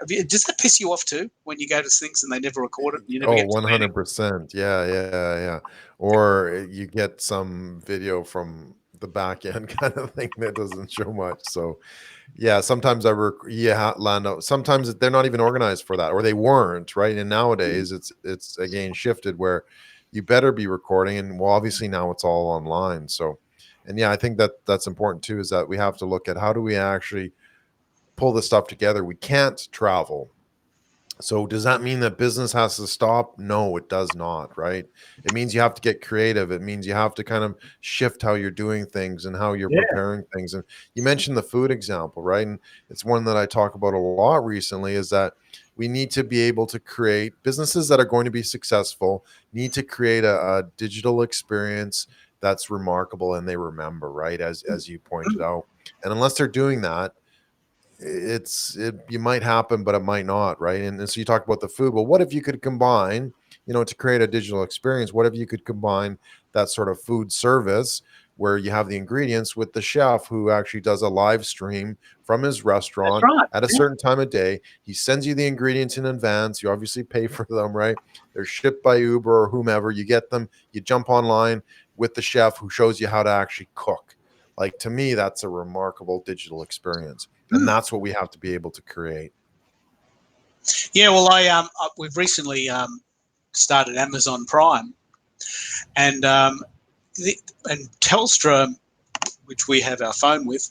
Does that piss you off too when you go to things and they never record it? And you never get 100%. Yeah. Or you get some video from the back end kind of thing that doesn't show much. So yeah, sometimes land out. Sometimes they're not even organized for that, or they weren't, right? And nowadays it's again shifted where you better be recording, and well, obviously now it's all online. So, and yeah, I think that's important too, is that we have to look at how do we actually pull this stuff together. We can't travel. So does that mean that business has to stop? No, it does not, right? It means you have to get creative. It means you have to kind of shift how you're doing things and how you're preparing things. And you mentioned the food example, right? And it's one that I talk about a lot recently, is that we need to be able to create businesses that are going to be successful, need to create a digital experience that's remarkable and they remember, right? As you pointed out. And unless they're doing that, you might happen, but it might not, right? And so you talk about the food. Well, what if you could combine, to create a digital experience, what if you could combine that sort of food service where you have the ingredients with the chef who actually does a live stream from his That's restaurant right. at a Yeah. certain time of day? He sends you the ingredients in advance. You obviously pay for them, right? They're shipped by Uber or whomever. You get them, you jump online with the chef who shows you how to actually cook. Like, to me, that's a remarkable digital experience. And that's what we have to be able to create. Yeah, well, we've recently started Amazon Prime, and and Telstra, which we have our phone with.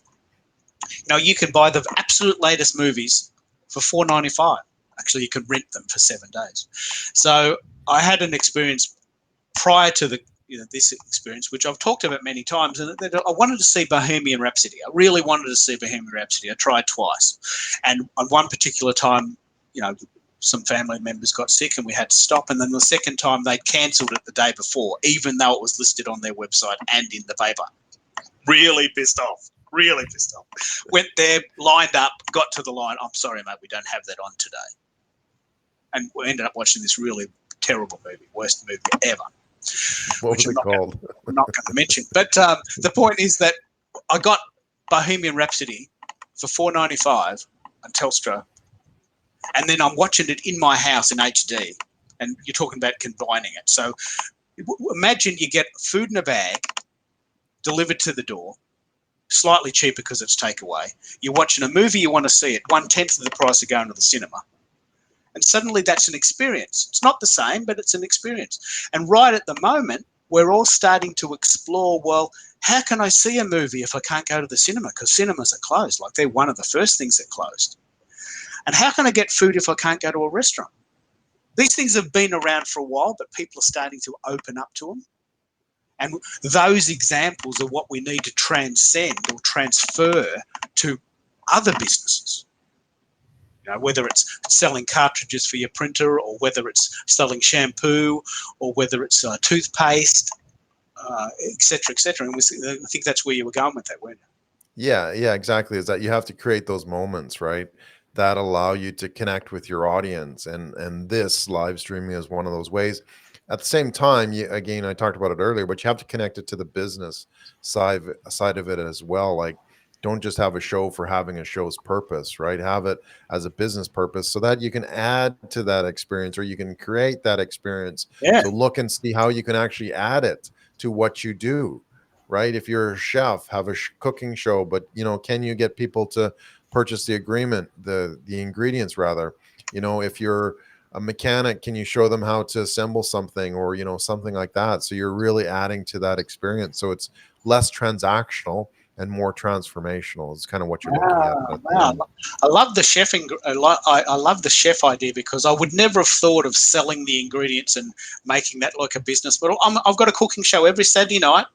You can buy the absolute latest movies for $4.95. Actually, you can rent them for 7 days. So I had an experience prior to this experience, which I've talked about many times, and I wanted to see Bohemian Rhapsody. I really wanted to see Bohemian Rhapsody. I tried twice, and on one particular time, some family members got sick and we had to stop. And then the second time they cancelled it the day before, even though it was listed on their website and in the paper. Really pissed off. Really pissed off. Went there, lined up, got to the line. I'm sorry, mate, we don't have that on today. And we ended up watching this really terrible movie, worst movie ever. What was it called? I'm not going to mention. But the point is that I got Bohemian Rhapsody for $4.95 on Telstra, and then I'm watching it in my house in HD, and you're talking about combining it. So imagine you get food in a bag delivered to the door, slightly cheaper because it's takeaway. You're watching a movie you want to see at 1/10 of the price of going to the cinema. And suddenly that's an experience. It's not the same, but it's an experience. And right at the moment, we're all starting to explore, well, how can I see a movie if I can't go to the cinema? Because cinemas are closed. Like, they're one of the first things that closed. And how can I get food if I can't go to a restaurant? These things have been around for a while, but people are starting to open up to them. And those examples are what we need to transcend or transfer to other businesses. Whether it's selling cartridges for your printer, or whether it's selling shampoo, or whether it's toothpaste, et cetera, et cetera. And I think that's where you were going with that, weren't you? Yeah, exactly. Is that you have to create those moments, right, that allow you to connect with your audience, and this live streaming is one of those ways. At the same time, again, I talked about it earlier, but you have to connect it to the business side of it as well. Like, don't just have a show for having a show's purpose, right? Have it as a business purpose so that you can add to that experience, or you can create that experience. Yeah. So look and see how you can actually add it to what you do, right? If you're a chef, have a cooking show, but can you get people to purchase the ingredients rather? If you're a mechanic, can you show them how to assemble something, or something like that? So you're really adding to that experience, so it's less transactional and more transformational. Is kind of what you're looking at the Wow. end. I love the chefing. I love the chef idea, because I would never have thought of selling the ingredients and making that like a business. But I've got a cooking show every Saturday night,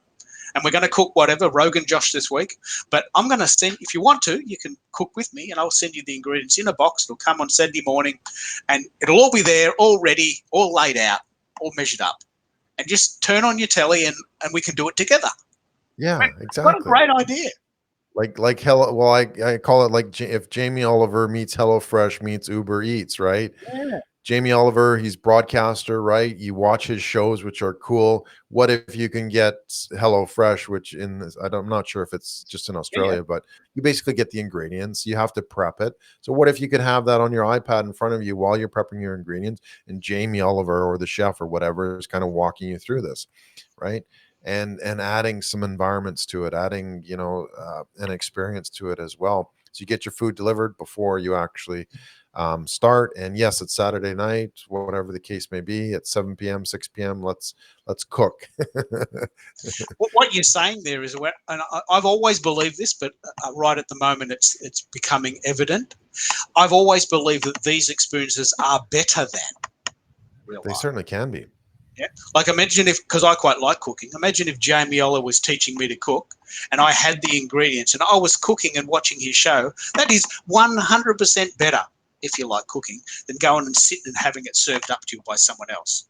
and we're going to cook whatever, Rogan Josh this week. But I'm going to send, if you want to, you can cook with me, and I'll send you the ingredients in a box. It'll come on Saturday morning, and it'll all be there, all ready, all laid out, all measured up. And just turn on your telly, and we can do it together. Yeah, What a exactly. great idea. Like hello. Well, I call it like if Jamie Oliver meets HelloFresh meets Uber Eats, right? Yeah. Jamie Oliver, he's broadcaster, right? You watch his shows, which are cool. What if you can get HelloFresh, which I'm not sure if it's just in Australia, but you basically get the ingredients. You have to prep it. So what if you could have that on your iPad in front of you while you're prepping your ingredients, and Jamie Oliver or the chef or whatever is kind of walking you through this, right? And adding some environments to it, adding an experience to it as well. So you get your food delivered before you actually start. And yes, it's Saturday night, whatever the case may be, at 7 p.m., 6 p.m. Let's cook. What you're saying there is, and I've always believed this, but right at the moment it's becoming evident. I've always believed that these experiences are better than real They life. certainly can be. Yeah. Like imagine if, because I quite like cooking, imagine if Jamie Oliver was teaching me to cook and I had the ingredients and I was cooking and watching his show. That is 100% better, if you like cooking, than going and sitting and having it served up to you by someone else.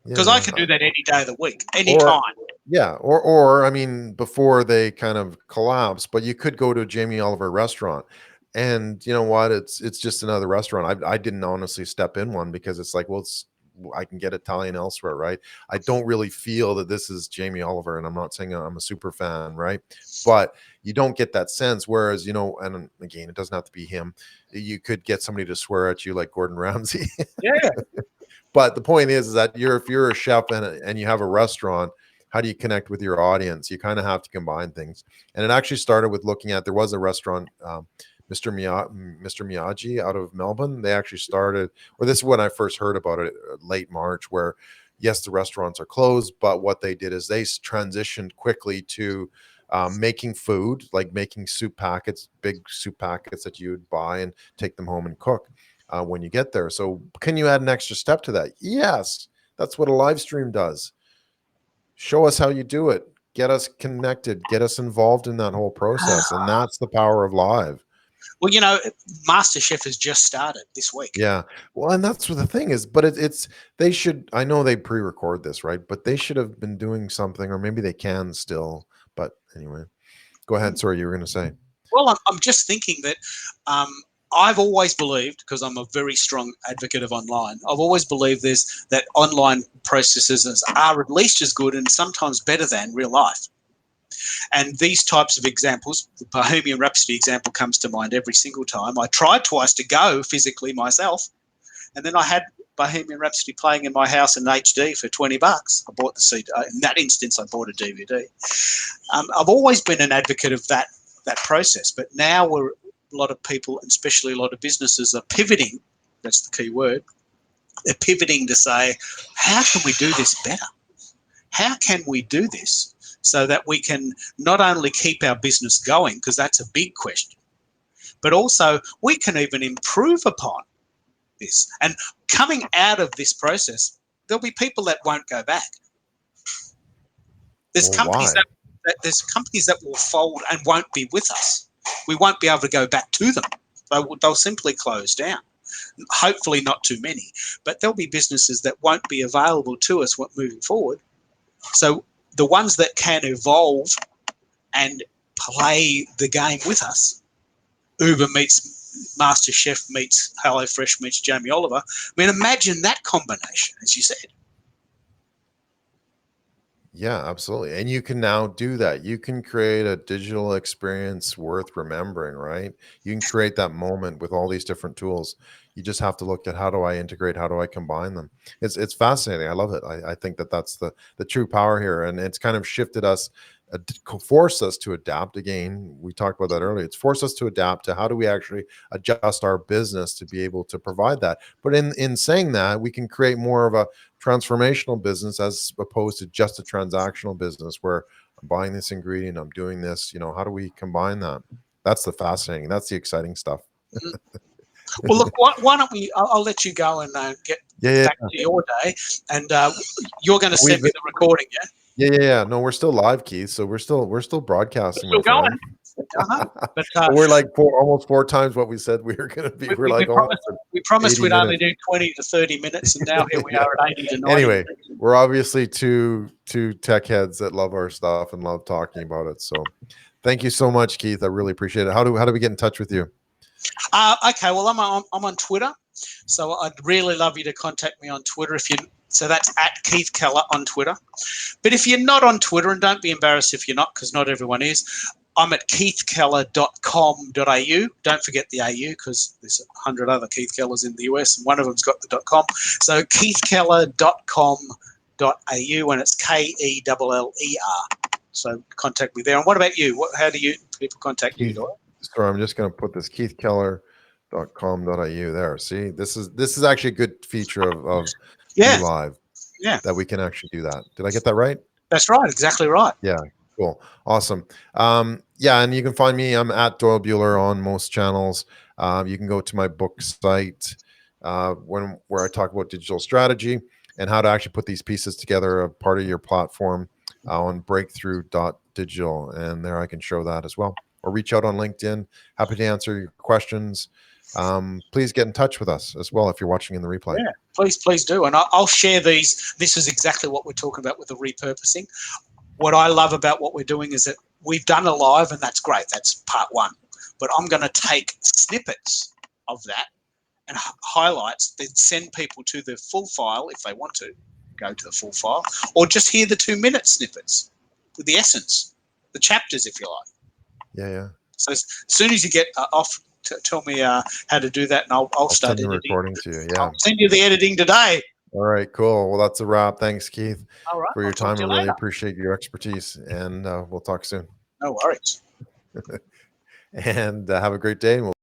Because I can do that any day of the week, any time. Yeah, or I mean, before they kind of collapse, but you could go to a Jamie Oliver restaurant, and you know what? It's just another restaurant. I didn't honestly step in one because it's like, well, I can get Italian elsewhere, right? I don't really feel that this is Jamie Oliver, and I'm not saying I'm a super fan, right? But you don't get that sense. Whereas, you know, and again, it doesn't have to be him. You could get somebody to swear at you like Gordon Ramsay. Yeah. But the point is that if you're a chef and you have a restaurant, how do you connect with your audience? You kind of have to combine things. And it actually started with looking at, there was a restaurant, Mr. Miyagi out of Melbourne. They actually started, or this is when I first heard about it, late March, where yes, the restaurants are closed, but what they did is they transitioned quickly to making food, like making soup packets, big soup packets that you would buy and take them home and cook when you get there. So can you add an extra step to that? Yes, that's what a live stream does. Show us how you do it. Get us connected. Get us involved in that whole process. And that's the power of live. Well, you know, MasterChef has just started this week. Yeah. Well, and that's what the thing is. But they should, I know they pre-record this, right? But they should have been doing something, or maybe they can still. But anyway, go ahead. Sorry, you were going to say. Well, I'm just thinking that I've always believed, because I'm a very strong advocate of online, I've always believed that online processes are at least as good and sometimes better than real life. And these types of examples, the Bohemian Rhapsody example comes to mind every single time. I tried twice to go physically myself, and then I had Bohemian Rhapsody playing in my house in HD for $20. I bought the CD. In that instance, I bought a DVD. I've always been an advocate of that process, but now a lot of people, and especially a lot of businesses, are pivoting. That's the key word. They're pivoting to say, how can we do this better? How can we do this so that we can not only keep our business going, because that's a big question, but also we can even improve upon this. And coming out of this process, there'll be people that won't go back. There's companies that will fold and won't be with us. We won't be able to go back to them. They'll simply close down. Hopefully not too many, but there'll be businesses that won't be available to us moving forward. So the ones that can evolve and play the game with us, Uber meets MasterChef meets HelloFresh meets Jamie Oliver. I mean, imagine that combination, as you said. Yeah, absolutely. And you can now do that. You can create a digital experience worth remembering, right? You can create that moment with all these different tools. You just have to look at, how do I integrate? How do I combine them? It's fascinating. I love it. I think that's the true power here. And it's kind of shifted us, forced us to adapt. Again, we talked about that earlier. It's forced us to adapt to how do we actually adjust our business to be able to provide that. But in saying that, we can create more of a transformational business as opposed to just a transactional business where I'm buying this ingredient, I'm doing this. You know, how do we combine that? That's the fascinating, that's the exciting stuff. Well, look, why don't we? I'll let you go and get back to your day, and you're going to send me the recording, yeah? Yeah. No, we're still live, Keith. So we're still broadcasting. We're still going. But we're like almost 4 times what we said we were going to be. We promised we'd only do 20 to 30 minutes, and now here we are at 80 to 90. Anyway, we're obviously two tech heads that love our stuff and love talking about it. So thank you so much, Keith. I really appreciate it. How do we get in touch with you? Okay, well, I'm on Twitter, so I'd really love you to contact me on Twitter so that's at Keith Keller on Twitter. But if you're not on Twitter, and don't be embarrassed if you're not, because not everyone is, I'm at keithkeller.com.au. Don't forget the AU, because there's 100 other Keith Kellers in the US, and one of them's got the .com. So keithkeller.com.au, and it's KELLER. So contact me there. And what about you? How do people contact you, Doyle? So I'm just going to put this, Keith Keller .com.au there. See, this is actually a good feature of Yeah, BeLive yeah, that we can actually do that. Did I get that right? that's right. Exactly right. Yeah, cool. Awesome. Yeah, and you can find me. I'm at Doyle Buehler on most channels. You can go to my book site where I talk about digital strategy and how to actually put these pieces together, a part of your platform on breakthrough.digital. And there I can show that as well. Or reach out on LinkedIn. Happy to answer your questions. Please get in touch with us as well if you're watching in the replay. Yeah, please do. And I'll share these. This is exactly what we're talking about with the repurposing. What I love about what we're doing is that we've done a live, and that's great. That's part one. But I'm going to take snippets of that and highlights, then send people to the full file if they want to go to the full file, or just hear the 2-minute snippets with the essence, the chapters, if you like. Yeah. So as soon as you get off, tell me how to do that, and I'll start send the editing. recording to you. Yeah. I'll send you the editing today. All right, cool. Well, that's a wrap. Thanks, Keith, All right, for your I'll talk time. to I you really later. appreciate your expertise, and we'll talk soon. No worries. And have a great day. And we'll